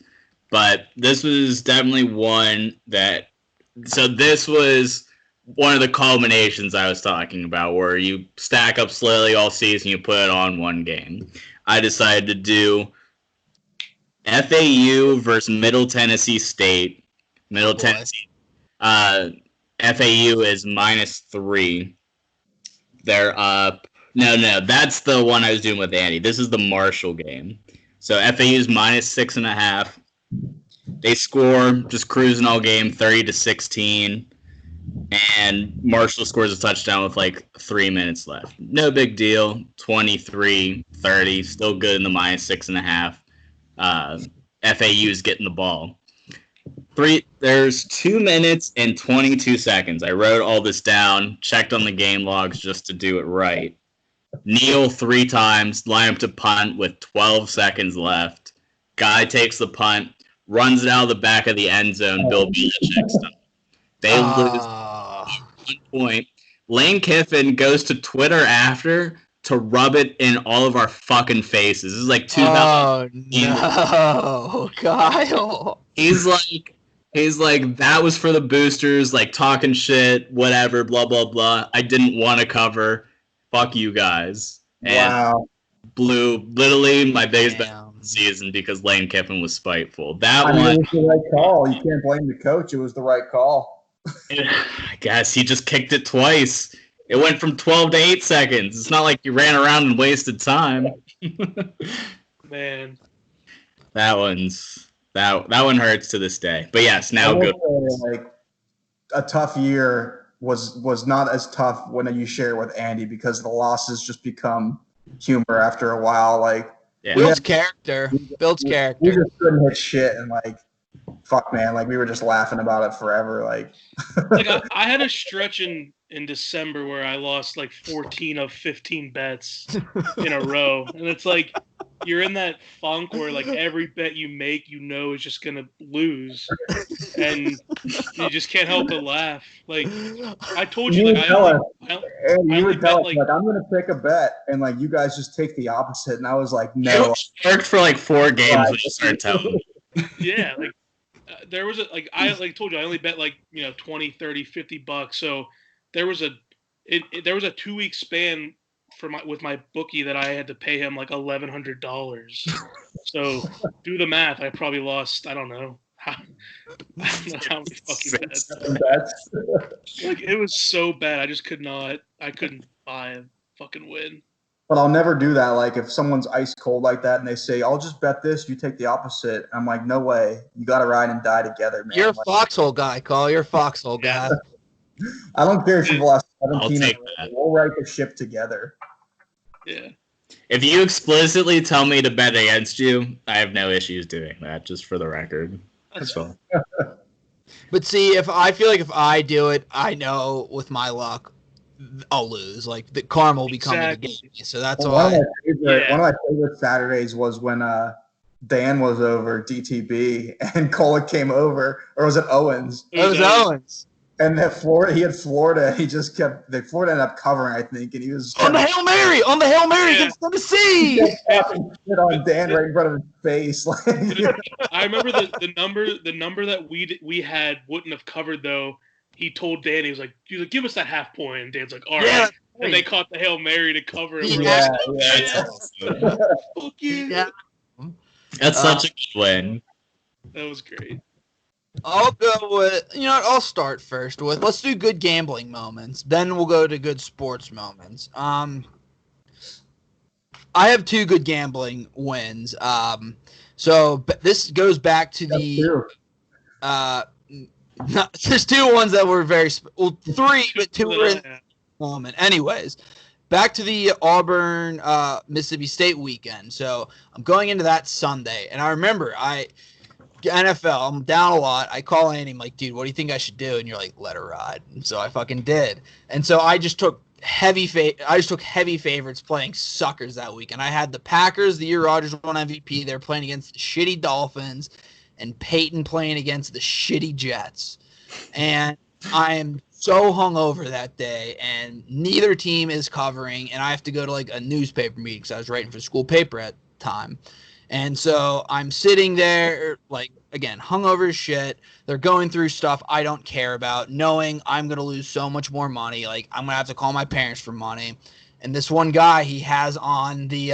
But this was definitely one that – so this was one of the culminations I was talking about where you stack up slowly all season, you put it on one game. I decided to do – FAU versus Middle Tennessee State. Tennessee. FAU is -3. They're up. No, that's the one I was doing with Andy. This is the Marshall game. So FAU is -6.5. They score, just cruising all game, 30-16. And Marshall scores a touchdown with like 3 minutes left. No big deal. 23-30. Still good in the -6.5. FAU is getting the ball. There's 2 minutes and 22 seconds. I wrote all this down, checked on the game logs just to do it right. Kneel 3 times, line up to punt with 12 seconds left. Guy takes the punt, runs it out of the back of the end zone. Bill Belichick style. They lose 1 point. Lane Kiffin goes to Twitter after to rub it in all of our fucking faces. This is like 2000. Oh no, Kyle. He's like, that was for the boosters, like talking shit, whatever, blah blah blah. I didn't want to cover. Fuck you guys. And blew literally my biggest bet of the season because Lane Kiffin was spiteful. It was the right call. You can't blame the coach. It was the right call. I guess he just kicked it twice. It went from 12 to 8 seconds. It's not like you ran around and wasted time. Man. That one hurts to this day. But yes, now good. Like a tough year was not as tough when you share it with Andy because the losses just become humor after a while. Like builds character. We just couldn't hit shit and like fuck man, like we were just laughing about it forever. Like I had a stretch in December where I lost like 14 of 15 bets in a row. And it's like you're in that funk where like every bet you make, is just going to lose. And you just can't help but laugh. Like I told you, like, you would tell us, like, I'm going to pick a bet. And like, you guys just take the opposite. And I was like, no. It worked for like 4 games when you started telling me. Yeah. Like there was I told you, I only bet like, $20, $30, $50. So there was a 2-week span with my bookie that I had to pay him like $1,100. So do the math. I probably lost, I don't know how many fucking bets. Like, it was so bad. I just couldn't buy a fucking win. But I'll never do that. Like, if someone's ice cold like that and they say, I'll just bet this, you take the opposite. I'm like, no way. You got to ride and die together, man. You're a Like, foxhole guy, Carl. You're a foxhole guy. I don't care if you've lost I'll 17. take that. We'll ride the ship together. Yeah. If you explicitly tell me to bet against you, I have no issues doing that, just for the record. That's all. But see, if I do it, I know with my luck, I'll lose. Like, the karma will be coming against me. So that's Well, why. one of my favorite Saturdays was when Dan was over DTB and Cole came over, or was it Owens? It was Owens. And that he had Florida, and he just kept. Florida ended up covering, I think, and he was On the Hail Mary against Tennessee. Shit on Dan right in front of his face. I remember the number that we had wouldn't have covered though. He told Dan, he was like, give us that half point. And Dan's like, all right. And they caught the Hail Mary to cover it. Yeah. Fuck you. Yeah. That's such a good win. That was great. I'll go with, I'll start first with, let's do good gambling moments. Then we'll go to good sports moments. I have 2 good gambling wins. So this goes back to there's 2 ones that were 3, but 2 were in the moment. Anyways, back to the Auburn, Mississippi State weekend. So I'm going into that Sunday, and I remember NFL, I'm down a lot. I call Andy, I'm like, dude, what do you think I should do? And you're like, let her ride. And so I fucking did. And so I just took heavy favorites playing suckers that week. And I had the Packers the year Rodgers won MVP. They're playing against the shitty Dolphins, and Peyton playing against the shitty Jets. And I am so hungover that day, and neither team is covering, and I have to go to like a newspaper meeting because I was writing for the school paper at the time. And so I'm sitting there, like, again, hungover as shit. They're going through stuff I don't care about, knowing I'm going to lose so much more money. Like, I'm going to have to call my parents for money. And this one guy, he has on the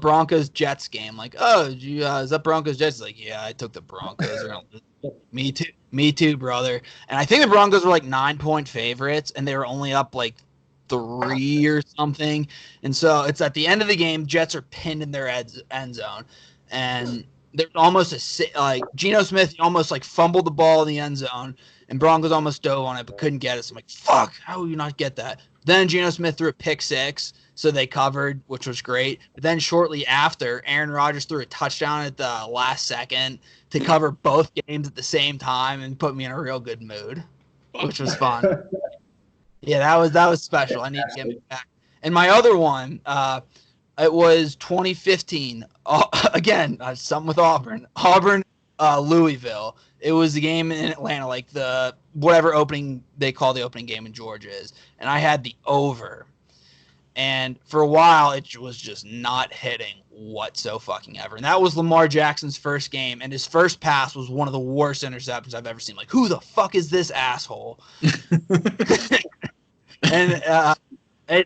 Broncos-Jets game. Like, oh, is that Broncos-Jets? He's like, yeah, I took the Broncos. Me too, brother. And I think the Broncos were like 9-point favorites, and they were only up like 3 or something. And so it's at the end of the game, Jets are pinned in their end zone, and there's almost Geno Smith almost like fumbled the ball in the end zone, and Broncos almost dove on it but couldn't get it. So I'm like, fuck, how will you not get that? Then Geno Smith threw a pick 6, so they covered, which was great. But then shortly after, Aaron Rodgers threw a touchdown at the last second to cover both games at the same time and put me in a real good mood, which was fun. Yeah, that was special. I need to get me back. And my other one, it was 2015. Again, something with Auburn. Louisville. It was the game in Atlanta, like the whatever opening they call the opening game in Georgia is. And I had the over. And for a while, it was just not hitting whatsoever. And that was Lamar Jackson's first game. And his first pass was one of the worst interceptions I've ever seen. Like, who the fuck is this asshole? And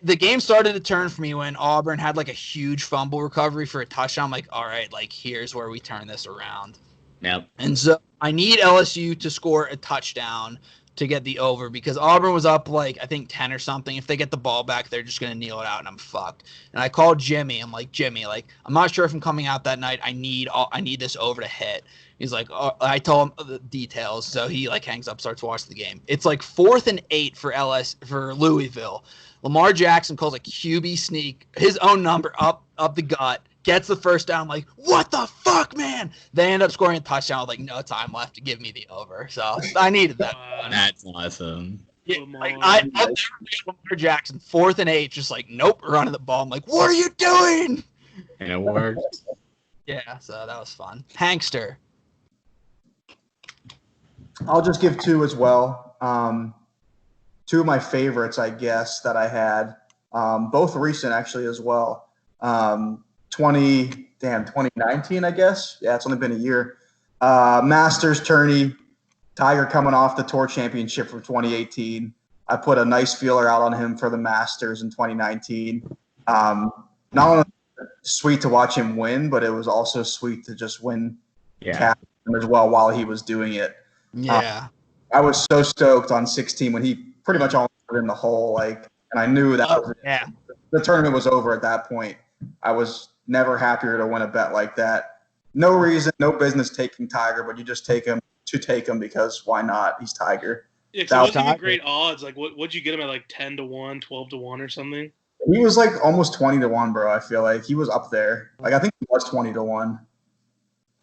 the game started to turn for me when Auburn had like a huge fumble recovery for a touchdown. I'm like, all right, like here's where we turn this around. Yep. And so I need LSU to score a touchdown to get the over because Auburn was up like I think 10 or something. If they get the ball back, they're just gonna kneel it out and I'm fucked. And I called Jimmy. I'm like, Jimmy, like I'm not sure if I'm coming out that night. I need this over to hit. He's like, oh, I told him the details, so he like hangs up, starts watching the game. It's like 4th and 8 for Louisville. Lamar Jackson calls a QB sneak, his own number up the gut, gets the first down. Like, what the fuck, man? They end up scoring a touchdown with like no time left to give me the over. So I needed that. That's awesome. Yeah, like I'll never forget Lamar Jackson, 4th and 8, just like nope, running the ball. I'm like, what are you doing? And it worked. Yeah, so that was fun. Hankster. I'll just give 2 as well. 2 of my favorites, I guess, that I had, both recent actually as well. 2019, I guess. Yeah, it's only been a year. Masters tourney, Tiger coming off the tour championship from 2018. I put a nice feeler out on him for the Masters in 2019. Not only sweet to watch him win, but it was also sweet to just win cash as well while he was doing it. Yeah. I was so stoked on 16 when he pretty much almost put in the hole, and I knew that the tournament was over at that point. I was never happier to win a bet like that. No reason, no business taking Tiger, but you just take him because why not? He's Tiger. Yeah, because it wasn't even great odds. Like, what'd you get him at, like 10-1, 12-1 or something? He was like almost 20-1, bro. I feel like he was up there. Like, I think he was 20-1.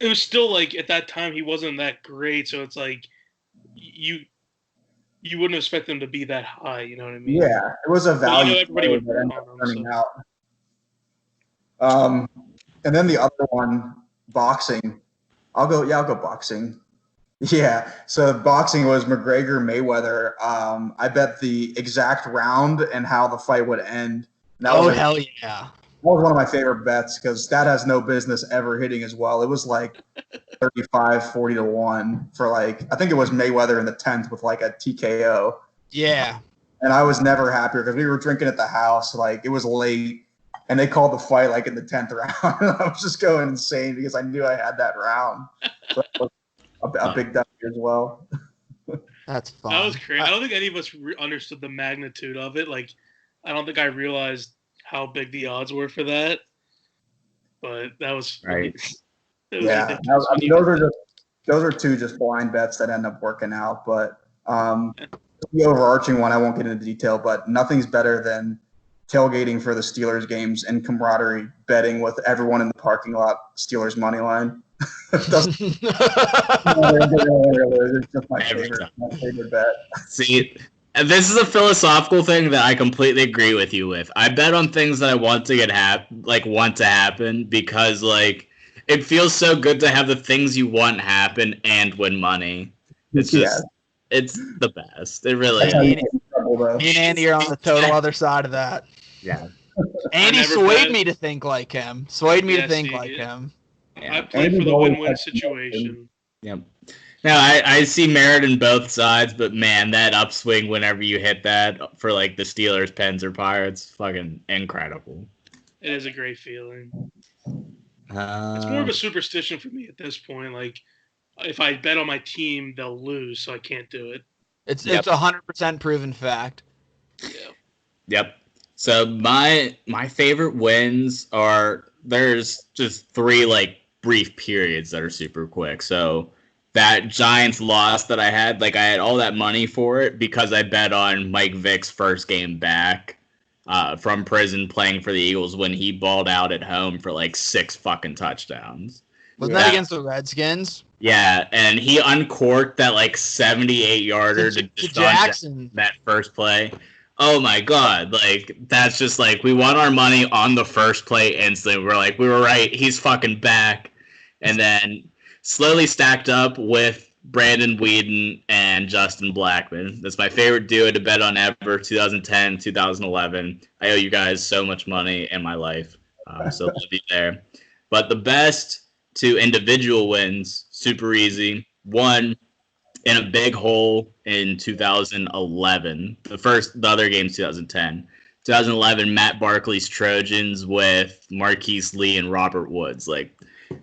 It was still like at that time he wasn't that great, so it's like you wouldn't expect them to be that high. You know what I mean? Yeah, it was a value. Everybody would bet on him. Out. And then the other one, boxing. I'll go boxing. Yeah, so boxing was McGregor Mayweather. I bet the exact round and how the fight would end. Hell yeah! That was one of my favorite bets because that has no business ever hitting as well. It was like 35-40-1 for I think it was Mayweather in the 10th with like a TKO. Yeah. And I was never happier because we were drinking at the house. It was late, and they called the fight in the 10th round. I was just going insane because I knew I had that round. So a big W as well. That's fun. That was crazy. I don't think any of us understood the magnitude of it. I don't think I realized how big the odds were for that. But that was right. Yeah, those are two just blind bets that end up working out. But the overarching one, I won't get into detail, but nothing's better than tailgating for the Steelers games and camaraderie betting with everyone in the parking lot Steelers money line. It's just my favorite bet. See, and this is a philosophical thing that I completely agree with you with. I bet on things that I want to want to happen because it feels so good to have the things you want happen and win money. It's just it's the best. It really is. Me and Andy are on the total other side of that. Yeah. Andy swayed me to think like him. Him. Yeah. I played for the win-win situation. Yep. Now, I see merit in both sides, but man, that upswing whenever you hit that for the Steelers, Pens, or Pirates, fucking incredible. It is a great feeling. It's more of a superstition for me at this point. If I bet on my team, they'll lose, so I can't do it. It's 100% proven fact. Yeah. Yep. So my favorite wins there's just three brief periods that are super quick. So that Giants loss that I had all that money for it because I bet on Mike Vick's first game back from prison playing for the Eagles when he balled out at home for 6 fucking touchdowns. Wasn't that against the Redskins? Yeah, and he uncorked that 78-yarder to Jackson that first play. Oh my god, that's just we won our money on the first play instantly. We're we were right, he's fucking back. And then slowly stacked up with Brandon Weeden and Justin Blackman. That's my favorite duo to bet on ever, 2010, 2011. I owe you guys so much money in my life. So love you there. But the best 2 individual wins, super easy. One, in a big hole in 2011. The other game's 2010. 2011, Matt Barkley's Trojans with Marquise Lee and Robert Woods.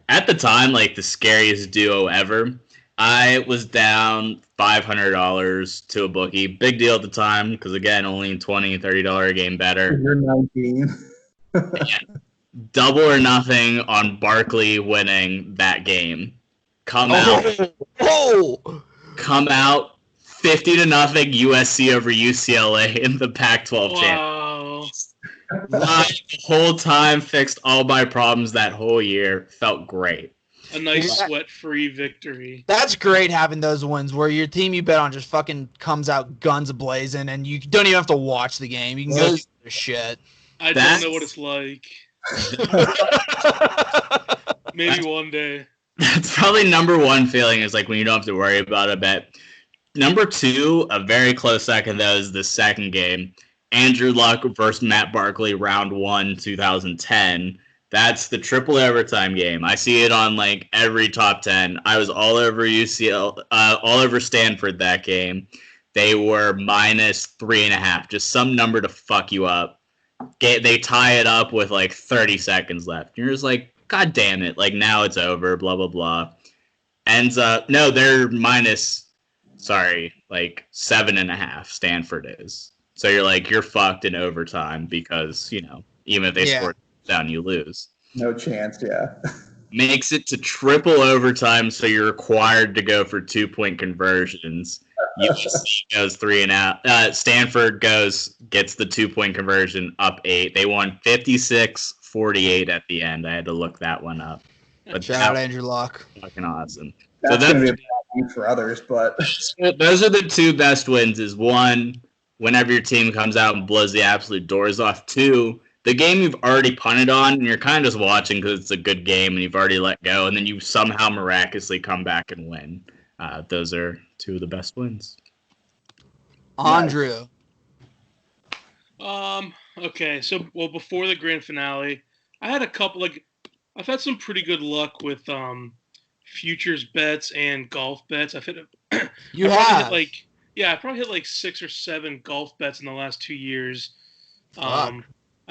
At the time, the scariest duo ever. I was down $500 to a bookie. Big deal at the time because, again, only $20, $30 a game better. You're 19. Yeah. Double or nothing on Barkley winning that game. Come out 50-0 USC over UCLA in the Pac-12 championship. The whole time, fixed all my problems that whole year. Felt great. A nice sweat-free victory. That's great having those wins where your team you bet on just fucking comes out guns a-blazing and you don't even have to watch the game. You can go through the shit. I don't know what it's like. Maybe one day. That's probably number one feeling is when you don't have to worry about a bet. Number 2, a very close second, though, is the second game. Andrew Luck versus Matt Barkley, round 1, 2010. That's the triple overtime game. I see it on every top 10. I was all over UCL, all over Stanford that game. they were minus 3.5, just some number to fuck you up. They tie it up with like 30 seconds left. You're just like, God damn it! Like now it's over. Blah blah blah. Ends up no, they're minus. Sorry, like 7.5. Stanford is. So you're like you're fucked in overtime because even if they score down, you lose. No chance. Yeah. Makes it to triple overtime, so you're required to go for 2-point conversions. USC goes 3-and-out. Stanford gets the 2-point conversion up 8. They won 56-48 at the end. I had to look that one up. But shout out Andrew Luck. Fucking awesome. That's going to be a problem for others, but those are the two best wins. Is one, whenever your team comes out and blows the absolute doors off. Two, the game you've already punted on and you're kind of just watching because it's a good game and you've already let go, and then you somehow miraculously come back and win. Those are two of the best wins. Andrew. Okay, so before the grand finale, I had a couple I've had some pretty good luck with futures bets and golf bets. I've hit I probably hit like 6 or 7 golf bets in the last 2 years. I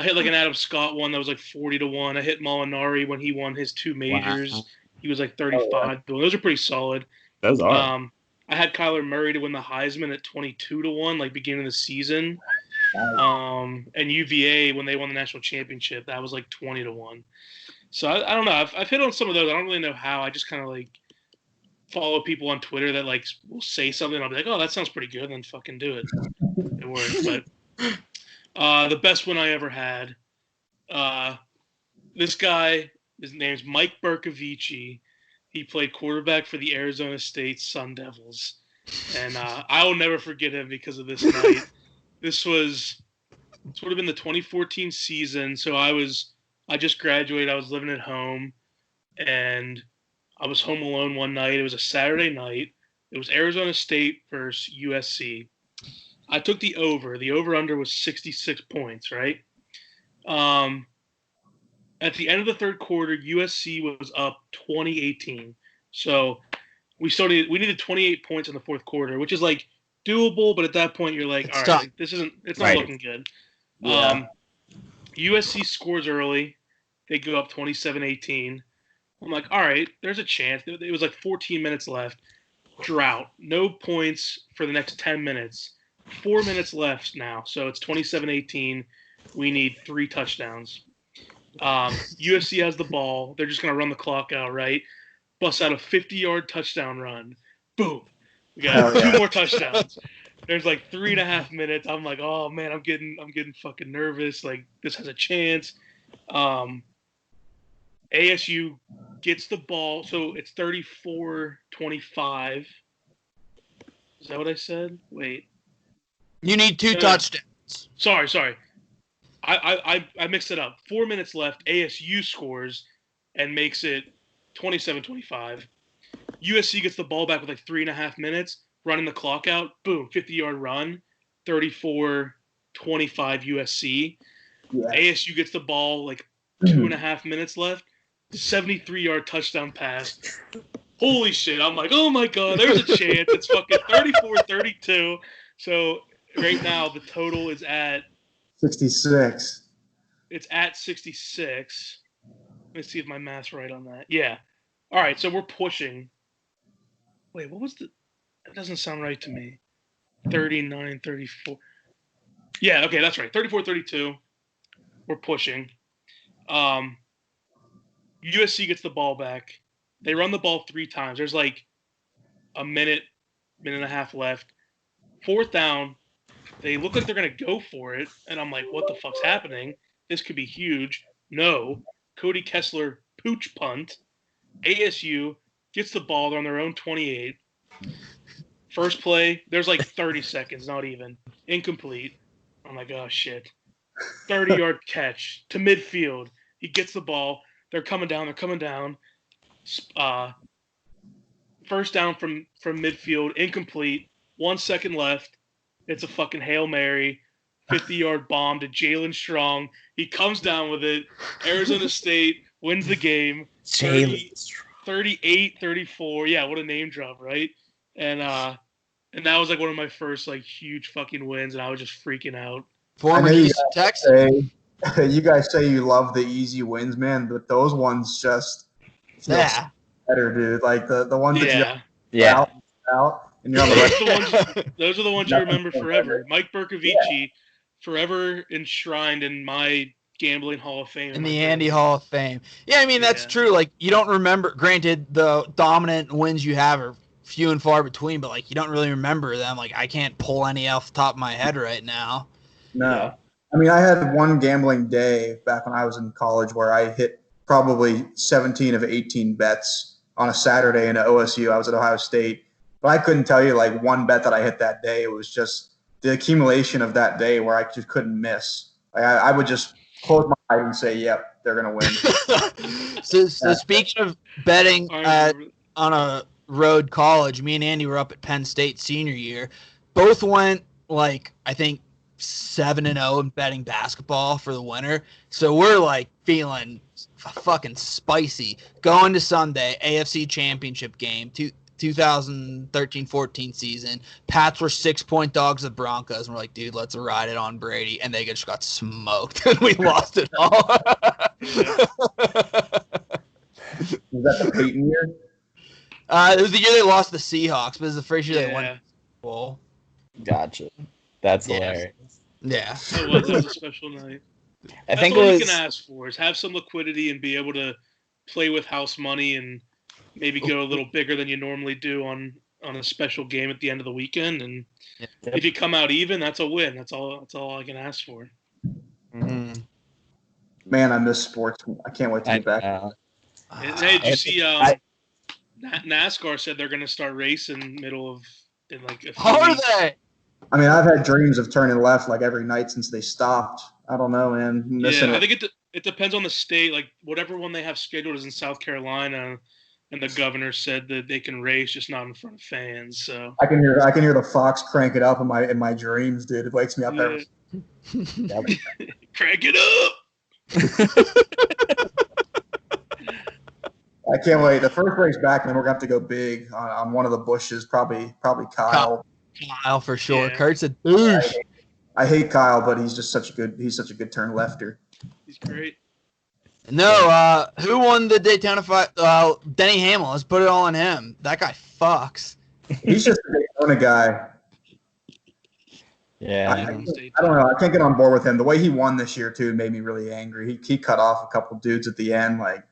hit like an Adam Scott one that was like 40-1. I hit Molinari when he won his 2 majors. Wow. He was like 35. Those are pretty solid. Those are. I had Kyler Murray to win the Heisman at 22-1, like beginning of the season. And UVA when they won the national championship, that was like 20-1. So I don't know. I've hit on some of those. I don't really know how. I just kind of like follow people on Twitter that like will say something. And I'll be like, oh, that sounds pretty good, and then fucking do it. It works. But the best one I ever had. This guy, his name's Mike Bercovici. He played quarterback for the Arizona State Sun Devils, and I will never forget him because of this night. This would have been the 2014 season. So I just graduated. I was living at home, and I was home alone one night. It was a Saturday night. It was Arizona State versus USC. I took the over. The over-under was 66 points, right? At the end of the third quarter, USC was up 20-18. So we needed 28 points in the fourth quarter, which is like doable, but at that point you're like, all right, it's not looking good. Yeah. USC scores early. They go up 27-18. I'm like, all right, there's a chance. It was like 14 minutes left. Drought. No points for the next 10 minutes. 4 minutes left now. So it's 27-18. We need 3 touchdowns. USC has the ball. They're just going to run the clock out, right? Bust out a 50-yard touchdown run. Boom. We got 2 more touchdowns. There's like 3.5 minutes. I'm like, oh man, I'm getting fucking nervous. Like this has a chance. ASU gets the ball, so it's 34-25. Is that what I said? Wait. You need 2 touchdowns. Sorry. I mixed it up. 4 minutes left. ASU scores and makes it 27-25. USC gets the ball back with like 3.5 minutes, running the clock out. Boom, 50-yard run, 34-25 USC. Yeah. ASU gets the ball like 2.5 minutes left, 73-yard touchdown pass. Holy shit. I'm like, oh my God, there's a chance. It's fucking 34-32. So right now the total is at 66. It's at 66. Let me see if my math's right on that. Yeah. All right, so we're pushing. Wait, what was the... That doesn't sound right to me. 39, 34. Yeah, okay, that's right. 34-32. We're pushing. USC gets the ball back. They run the ball 3 times. There's like a minute and a half left. 4th down. They look like they're going to go for it. And I'm like, what the fuck's happening? This could be huge. No. Cody Kessler pooch punt. ASU gets the ball. They're on their own 28. First play, there's like 30 seconds, not even. Incomplete. I'm like, oh, shit. 30-yard catch to midfield. He gets the ball. They're coming down. First down from midfield. Incomplete. 1 second left. It's a fucking Hail Mary. 50-yard bomb to Jalen Strong. He comes down with it. Arizona State wins the game. 38-34. Yeah, what a name drop, right? And And that was like one of my first like huge fucking wins, and I was just freaking out. Former Houston Texans. You guys say you love the easy wins, man, but those ones just feel better, dude. Like the ones that you out and you're on the right. Those are the ones you remember forever. Mike Bercovici, forever enshrined in my gambling Hall of Fame. In the Andy Hall of Fame. Yeah, I mean, that's true. Like, you don't remember, granted, the dominant wins you have are few and far between, but, like, you don't really remember them. Like, I can't pull any off the top of my head right now. No. Yeah. I mean, I had one gambling day back when I was in college where I hit probably 17 of 18 bets on a Saturday in OSU. I was at Ohio State. But I couldn't tell you, like, one bet that I hit that day. It was just the accumulation of that day where I just couldn't miss. Like, I would just close my eyes and say, yep, they're going to win. So speaking of betting on a road college, me and Andy were up at Penn State senior year. Both went, like, I think 7-0 in betting basketball for the winter. So we're, like, feeling fucking spicy. Going to Sunday, AFC Championship game, 2013-14 season. Pats were 6-point dogs of the Broncos, and we're like, dude, let's ride it on Brady. And they just got smoked, and we lost it all. Was that the Peyton year? It was the year they lost the Seahawks, but it was the first year they won the Super Bowl. Gotcha. That's hilarious. Yeah. That was a special night. That's all you can ask for is have some liquidity and be able to play with house money and maybe go a little bigger than you normally do on a special game at the end of the weekend. And if you come out even, that's a win. That's all I can ask for. Mm-hmm. Man, I miss sports. I can't wait to get back. Hey, did you see NASCAR said they're going to start racing in like a few How weeks. are they? I mean, I've had dreams of turning left like every night since they stopped. I don't know, man. I think it depends on the state. Like whatever one they have scheduled is in South Carolina, and the governor said that they can race, just not in front of fans. So I can hear the Fox crank it up in my dreams, dude. It wakes me up every. Crank it up. I can't wait. The first race back, and then we're gonna have to go big on one of the bushes. Probably Kyle. Kyle for sure. Yeah. Kurt's a douche. I hate Kyle, but he's just such a good turn lefter. He's great. No, who won the Daytona 5? Denny Hamlin. Let's put it all on him. That guy fucks. He's just a Daytona guy. Yeah. I don't know. I can't get on board with him. The way he won this year too made me really angry. He cut off a couple dudes at the end. Like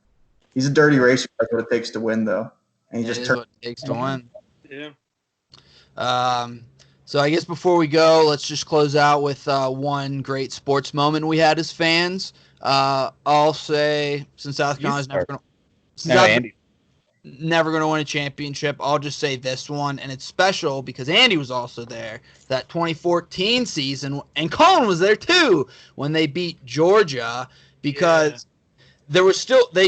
he's a dirty racer. That's what it takes to win, though. And he just what it takes to win. Yeah. So I guess before we go, let's just close out with one great sports moment we had as fans. I'll say since South Carolina's never going to win a championship, I'll just say this one, and it's special because Andy was also there. That 2014 season, and Colin was there too when they beat Georgia because they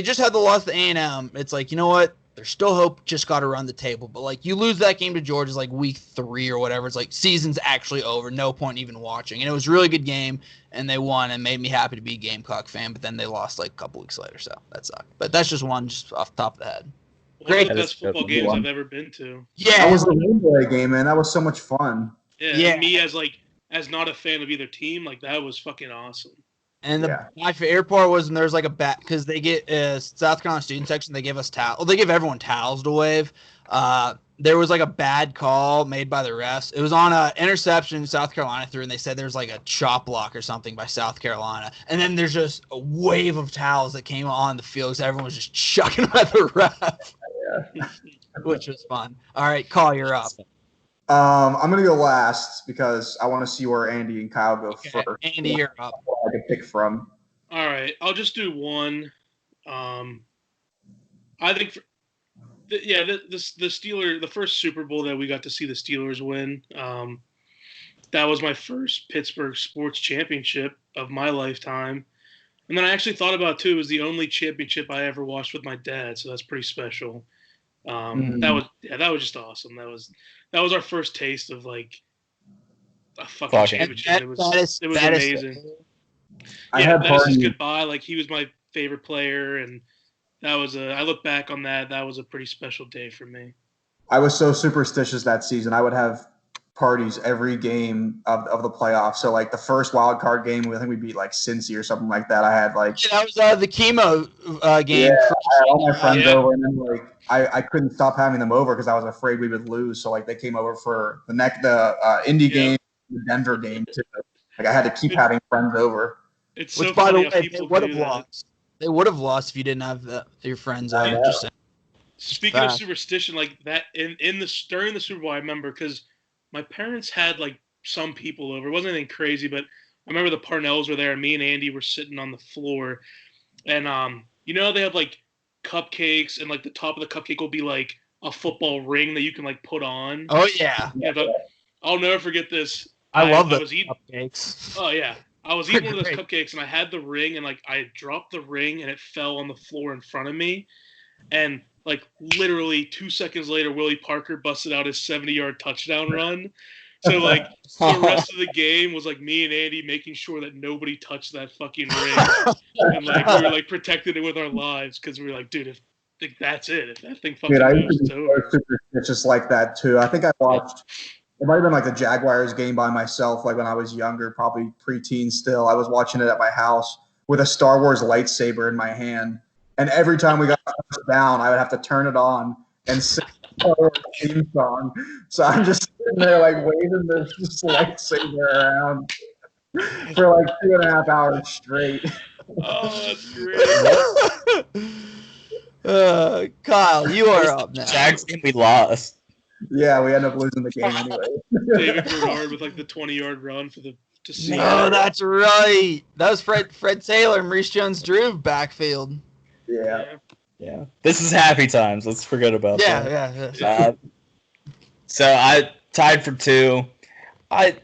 just had the loss to A&M. It's like, you know what? There's still hope, just got to run the table. But, like, you lose that game to Georgia, like week 3 or whatever. It's like season's actually over. No point even watching. And it was a really good game, and they won and made me happy to be a Gamecock fan. But then they lost, like, a couple weeks later, so that sucked. But that's just one just off the top of the head. One of the best football games I've ever been to. Yeah. That was the Rainbow game, man. That was so much fun. Yeah. And me as not a fan of either team, like, that was fucking awesome. And my favorite part was when there was like a bat because they get South Carolina student section. They give us towels. Well, they give everyone towels to wave. There was like a bad call made by the refs. It was on an interception South Carolina threw, and they said there's like a chop block or something by South Carolina. And then there's just a wave of towels that came on the field because everyone was just chucking at the ref, which was fun. All right, Call, you're up. I'm gonna go last because I want to see where Andy and Kyle go first. Andy, you're up. I can pick from. All right, I'll just do one. I think, the first Super Bowl that we got to see the Steelers win. That was my first Pittsburgh sports championship of my lifetime, and then I actually thought about it was the only championship I ever watched with my dad, so that's pretty special. That was just awesome. That was our first taste of like a fucking championship. It was amazing. Dennis's goodbye, like he was my favorite player, and I look back on that. That was a pretty special day for me. I was so superstitious that season. I would have parties every game of the playoffs. So like the first wild card game, I think we beat like Cincy or something like that. I had like Yeah, that was the chemo game. yeah, I had all my friends Yeah. over, and then like I couldn't stop having them over because I was afraid we would lose. So like they came over for the Indy game, the Denver game too. Like I had to keep having friends over. It's Which, so by the funny how way, they people would do have that. lost. They would have lost if you didn't have your friends I over. know. Just saying. Speaking of Fact. superstition, like that during the Super Bowl, I remember because my parents had like some people over. It wasn't anything crazy, but I remember the Parnells were there, and me and Andy were sitting on the floor, and they have like cupcakes, and like the top of the cupcake will be like a football ring that you can like put on. Oh yeah, Yeah, but I'll never forget this. I love I the was eating. cupcakes. Oh yeah, I was eating one of those Great. cupcakes, and I had the ring, and like I dropped the ring, and it fell on the floor in front of me, and like literally 2 seconds later, Willie Parker busted out his 70-yard touchdown run. So like the rest of the game was like me and Andy making sure that nobody touched that fucking ring, and like we were like protecting it with our lives because we were like, dude, if that's it, if that thing fucking Dude, I moves, used it's to be over. so superstitious like that too. I think I watched. It might have been like the Jaguars game by myself, like when I was younger, probably preteen still. I was watching it at my house with a Star Wars lightsaber in my hand. And every time we got touched down, I would have to turn it on and sing the Star Wars theme song. So I'm just sitting there like waving this lightsaber around for like 2.5 hours straight. Oh, that's great. Kyle, you are up now. Jags game we lost. Yeah, we ended up losing the game anyway. David Bernard with like the 20-yard run to see. Oh, that's right. That was Fred Taylor and Maurice Jones-Drew backfield. Yeah. Yeah. This is happy times. Let's forget about that. Yeah. So I tied for 2. I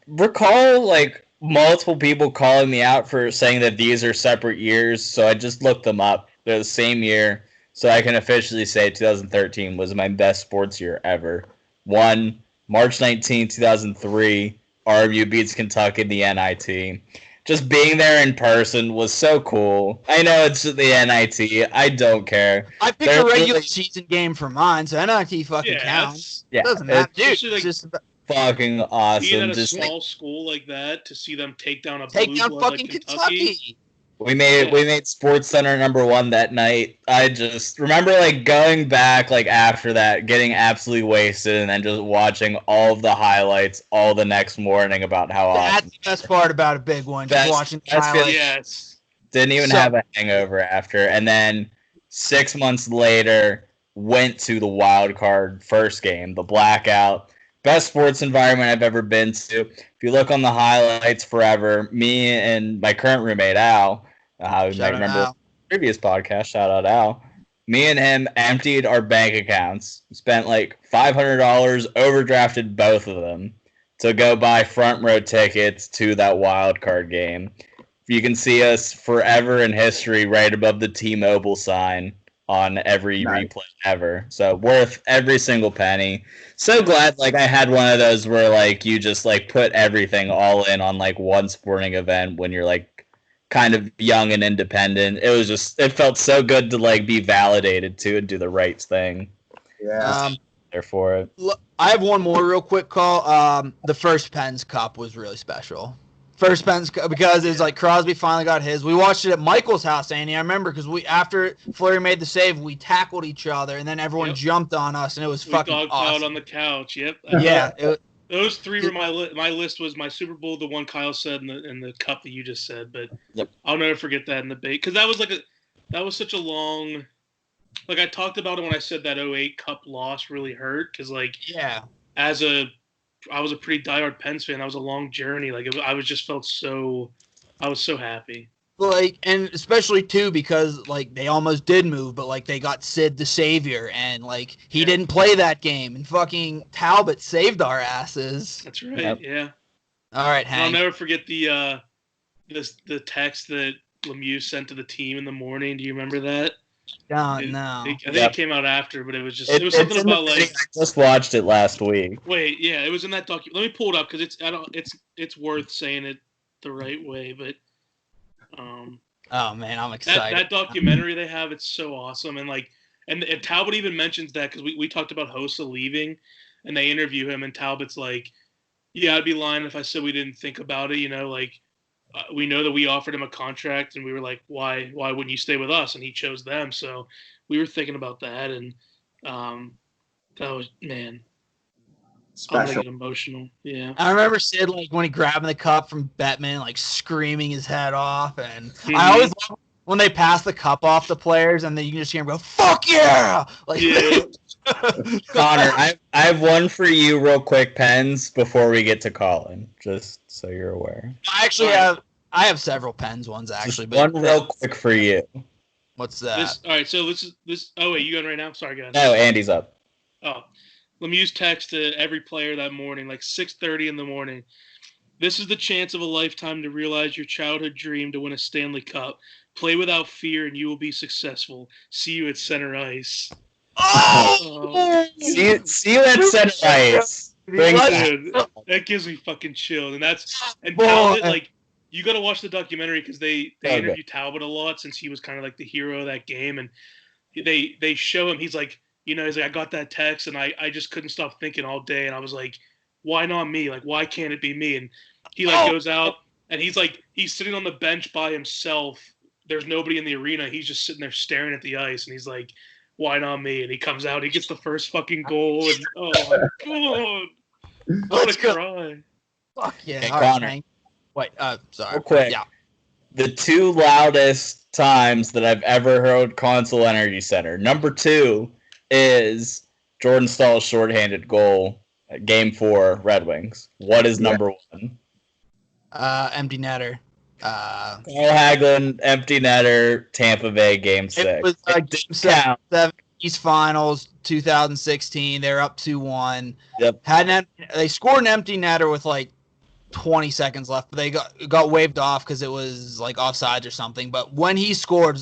recall like multiple people calling me out for saying that these are separate years, so I just looked them up. They're the same year, so I can officially say 2013 was my best sports year ever. 1, March 19, 2003, RMU beats Kentucky in the NIT. Just being there in person was so cool. I know it's the NIT. I don't care. I picked They're a regular really season game for mine, so NIT fucking Yeah, counts. Yeah, Doesn't matter, dude. especially, like, It's just fucking awesome. Being at a Just small school like that, to see them take down a take blue down blood fucking like Kentucky. Kentucky. we made Sports Center #1 that night. I just remember like going back like after that, getting absolutely wasted, and then just watching all of the highlights all the next morning about how That's awesome. the best part about a big one. Just Best- watching the best highlights. Yes. Didn't even So- have a hangover after. And then 6 months later, went to the wild card first game, the blackout. Best sports environment I've ever been to. If you look on the highlights forever, me and my current roommate, Al, you Shout might out remember Al. the previous podcast, shout out Al. Me and him emptied our bank accounts, spent like $500, overdrafted both of them to go buy front row tickets to that wild card game. You can see us forever in history right above the T-Mobile sign on every Nice. replay ever. So worth every single penny. So glad like I had one of those where like you just like put everything all in on like one sporting event when you're like kind of young and independent. It felt so good to like be validated to and do the right thing. Yeah. There for it. Look, I have one more real quick call. The first Penn's Cup was really special. First Penn's Cup because it's like Crosby finally got his. We watched it at Michael's house, Andy. I remember because after Fleury made the save, we tackled each other, and then everyone Yep. jumped on us, and it was We fucking dog awesome. piled on the couch. Yep. Yeah, Those 3 were my list was my Super Bowl, the one Kyle said, and the cup that you just said. But Yep. I'll never forget that in the debate because that was such a long. Like I talked about it when I said that 08 Cup loss really hurt because like yeah. I was a pretty diehard Pens fan. That was a long journey. Like I was so happy. Like, and especially too because like they almost did move, but like they got Sid the Savior, and like he Yeah. didn't play that game, and fucking Talbot saved our asses. That's right. Yep. Yeah. All right, And I'll Hank. never forget the text that Lemieux sent to the team in the morning. Do you remember that? No. I think Yep. it came out after, but it was just It was something it's in the about thing. like I just watched it last week. wait, yeah, it was in that document. Let me pull it up because it's worth saying it the right way, but Oh man, I'm excited. that documentary they have, it's so awesome, and like and Talbot even mentions that because we talked about Hossa leaving, and they interview him, and Talbot's like, "Yeah, I'd be lying if I said we didn't think about it. We know that we offered him a contract, and we were like, why wouldn't you stay with us? And he chose them. So we were thinking about that, and that was, man, I'm gonna Special. get emotional. Yeah. I remember Sid like when he grabbing the cup from Bettman, like screaming his head off, and I always love when they pass the cup off the players, and then you can just hear him go, "Fuck yeah!" Like, Yeah. Connor, I have one for you, real quick, Pens, before we get to Colin, just so you're aware. I actually have several Pens ones actually, Just but one real quick for you. what's that? All right. So this. Oh wait, you going right now? Sorry, guys. No, Andy's up. Oh, Lemieux's text to every player that morning, like 6:30 in the morning. This is the chance of a lifetime to realize your childhood dream to win a Stanley Cup. Play without fear, and you will be successful. See you at center ice. Oh! See you at center ice. Bring Dude, that gives me fucking chills, and Talbot, like, you got to watch the documentary because they interview Talbot a lot since he was kind of like the hero of that game, and they show him. He's like, I got that text, and I just couldn't stop thinking all day, and I was like, why not me? Like, why can't it be me? And he goes out, and he's sitting on the bench by himself. There's nobody in the arena. He's just sitting there staring at the ice, and he's like, why not me? And he comes out, he gets the first fucking goal, and oh my god, I'm gonna cry. Fuck yeah! Hey, All Connor. right, wait, sorry. Real quick. Yeah. The two loudest times that I've ever heard Console Energy Center. Number 2 is Jordan Stahl's shorthanded goal at Game 4, Red Wings. What is number 1? Empty netter. Carl Hagelin, empty netter, Tampa Bay, Game 6. It was Game 7 East Finals 2016. They're up 2-1. Yep. They scored an empty netter with like 20 seconds left, but they got waved off because it was like offsides or something. But when he scored,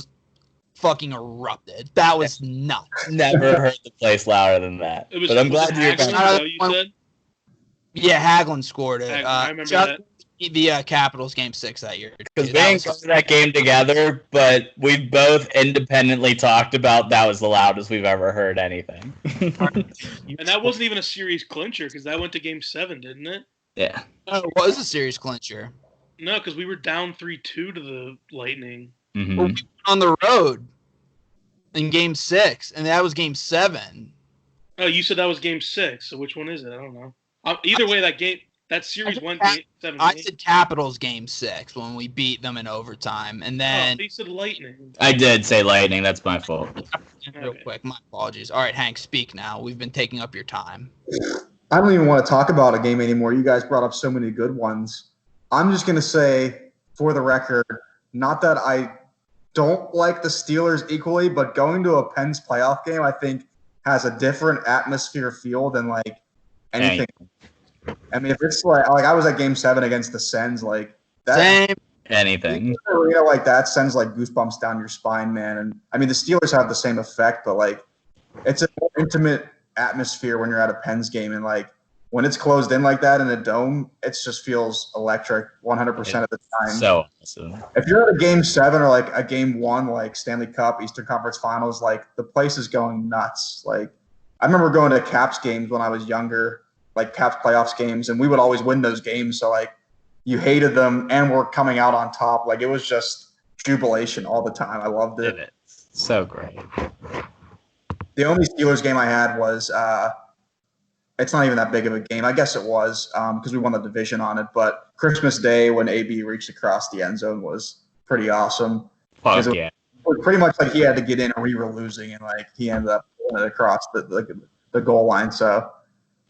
fucking erupted. That was nuts. Never heard the place louder than that. But I'm glad you're Hagelin, you said? Yeah, Hagelin scored it. I remember that. The Capitals Game 6 that year. Because we didn't cover that game together, but we've both independently talked about that was the loudest we've ever heard anything. And that wasn't even a series clincher because that went to Game 7, didn't it? Yeah. Oh, it was a series clincher. No, because we were down 3-2 to the Lightning. Mm-hmm. We went on the road in Game 6, and that was Game 7. Oh, you said that was Game 6, so which one is it? I don't know. Either way, that series went Game 7. I said Capitals Game 6 when we beat them in overtime, and then... Oh, you said Lightning. I did say Lightning. That's my fault. Real quick, my apologies. All right, Hank, speak now. We've been taking up your time. I don't even want to talk about a game anymore. You guys brought up so many good ones. I'm just going to say, for the record, not that I don't like the Steelers equally, but going to a Pens playoff game, I think, has a different atmosphere feel than, like, anything. I mean, if it's like I was at Game 7 against the Sens, like, that. Same. Anything. An arena like that sends, like, goosebumps down your spine, man. And, I mean, the Steelers have the same effect, but, like, it's a more intimate atmosphere when you're at a Pens game, and like when it's closed in like that in a dome, it just feels electric 100% of the time. So awesome. If you're at a Game 7 or like a Game 1, like Stanley Cup, Eastern Conference Finals, like the place is going nuts. Like I remember going to Caps games when I was younger, like Caps playoffs games, and we would always win those games. So like you hated them and we're coming out on top. Like it was just jubilation all the time. I loved it. So great. The only Steelers game I had was it's not even that big of a game. I guess it was because we won the division on it. But Christmas Day when AB reached across the end zone was pretty awesome. Fuck yeah. It was pretty much like he had to get in and we were losing, and like he ended up pulling it across the goal line. So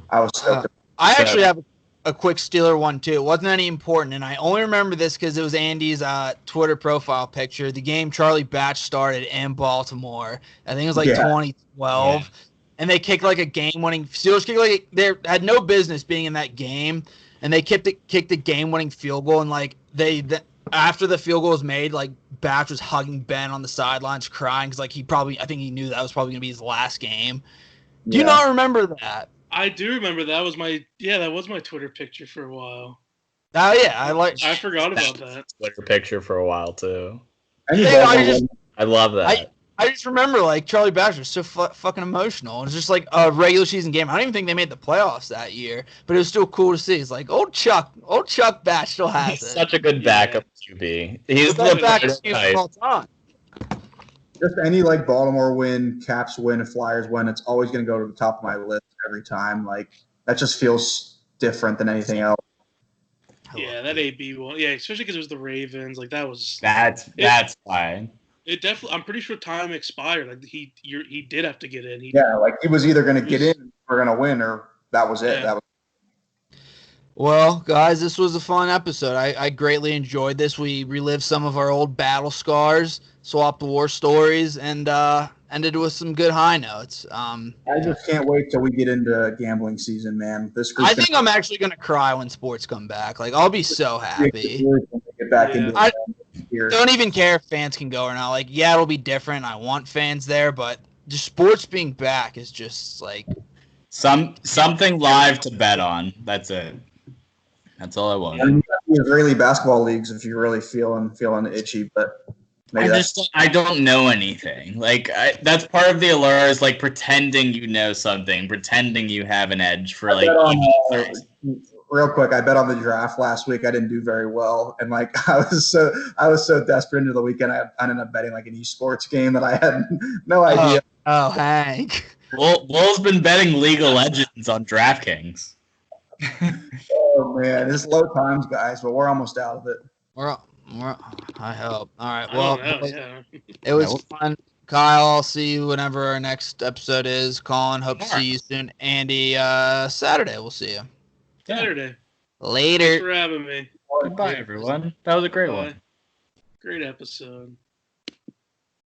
I was stoked. I actually have a quick Steeler one too. It wasn't any important, and I only remember this because it was Andy's Twitter profile picture. The game Charlie Batch started in Baltimore. I think it was like 2012, and they kicked like a game-winning. Steelers kicked like they had no business being in that game, and they kicked the game-winning field goal. And like after the field goal was made, like Batch was hugging Ben on the sidelines, crying because like I think he knew that was probably gonna be his last game. Do you not remember that? I do remember that was my Twitter picture for a while. Oh yeah, I forgot about that Twitter picture for a while too. I love that. I just remember like Charlie Batch was so fucking emotional. It was just like a regular season game. I don't even think they made the playoffs that year, but it was still cool to see. It's like old Chuck Batch still has He's it. such a good backup QB. He's Best the backup best QB of all time. Just any like Baltimore win, Caps win, and Flyers win, it's always going to go to the top of my list every time. Like that just feels different than anything else. Yeah, that AB one. Yeah, especially because it was the Ravens. Like that was. That's why. It definitely. I'm pretty sure time expired. Like he did have to get in. Yeah, like he was either going to get in or going to win, or that was it. Yeah. That was. Well, guys, this was a fun episode. I greatly enjoyed this. We relived some of our old battle scars, swapped war stories, and ended with some good high notes. I just can't wait till we get into gambling season, man. This group's I think I'm actually gonna cry when sports come back. Like I'll be so happy. Get back into I here. don't even care if fans can go or not. Like, yeah, it'll be different. I want fans there, but just sports being back is just like something live to bet on. That's it. That's all I want. And you got the Israeli basketball leagues if you're really feeling itchy, but maybe I don't know anything. Like that's part of the allure is like pretending you know something, pretending you have an edge for like. Real quick, I bet on the draft last week. I didn't do very well, and like I was so desperate into the weekend. I ended up betting like an esports game that I had no idea. Oh, Hank. Will's been betting League of Legends on DraftKings. Oh man, it's low times, guys, but we're almost out of it. I hope. All right. Well, yeah. it was fun. Kyle, I'll see you whenever our next episode is. Colin, hope to see you soon. Andy, Saturday, we'll see you. Saturday. Later. Thanks for having me. Goodbye, everyone. That was a great one. Great episode.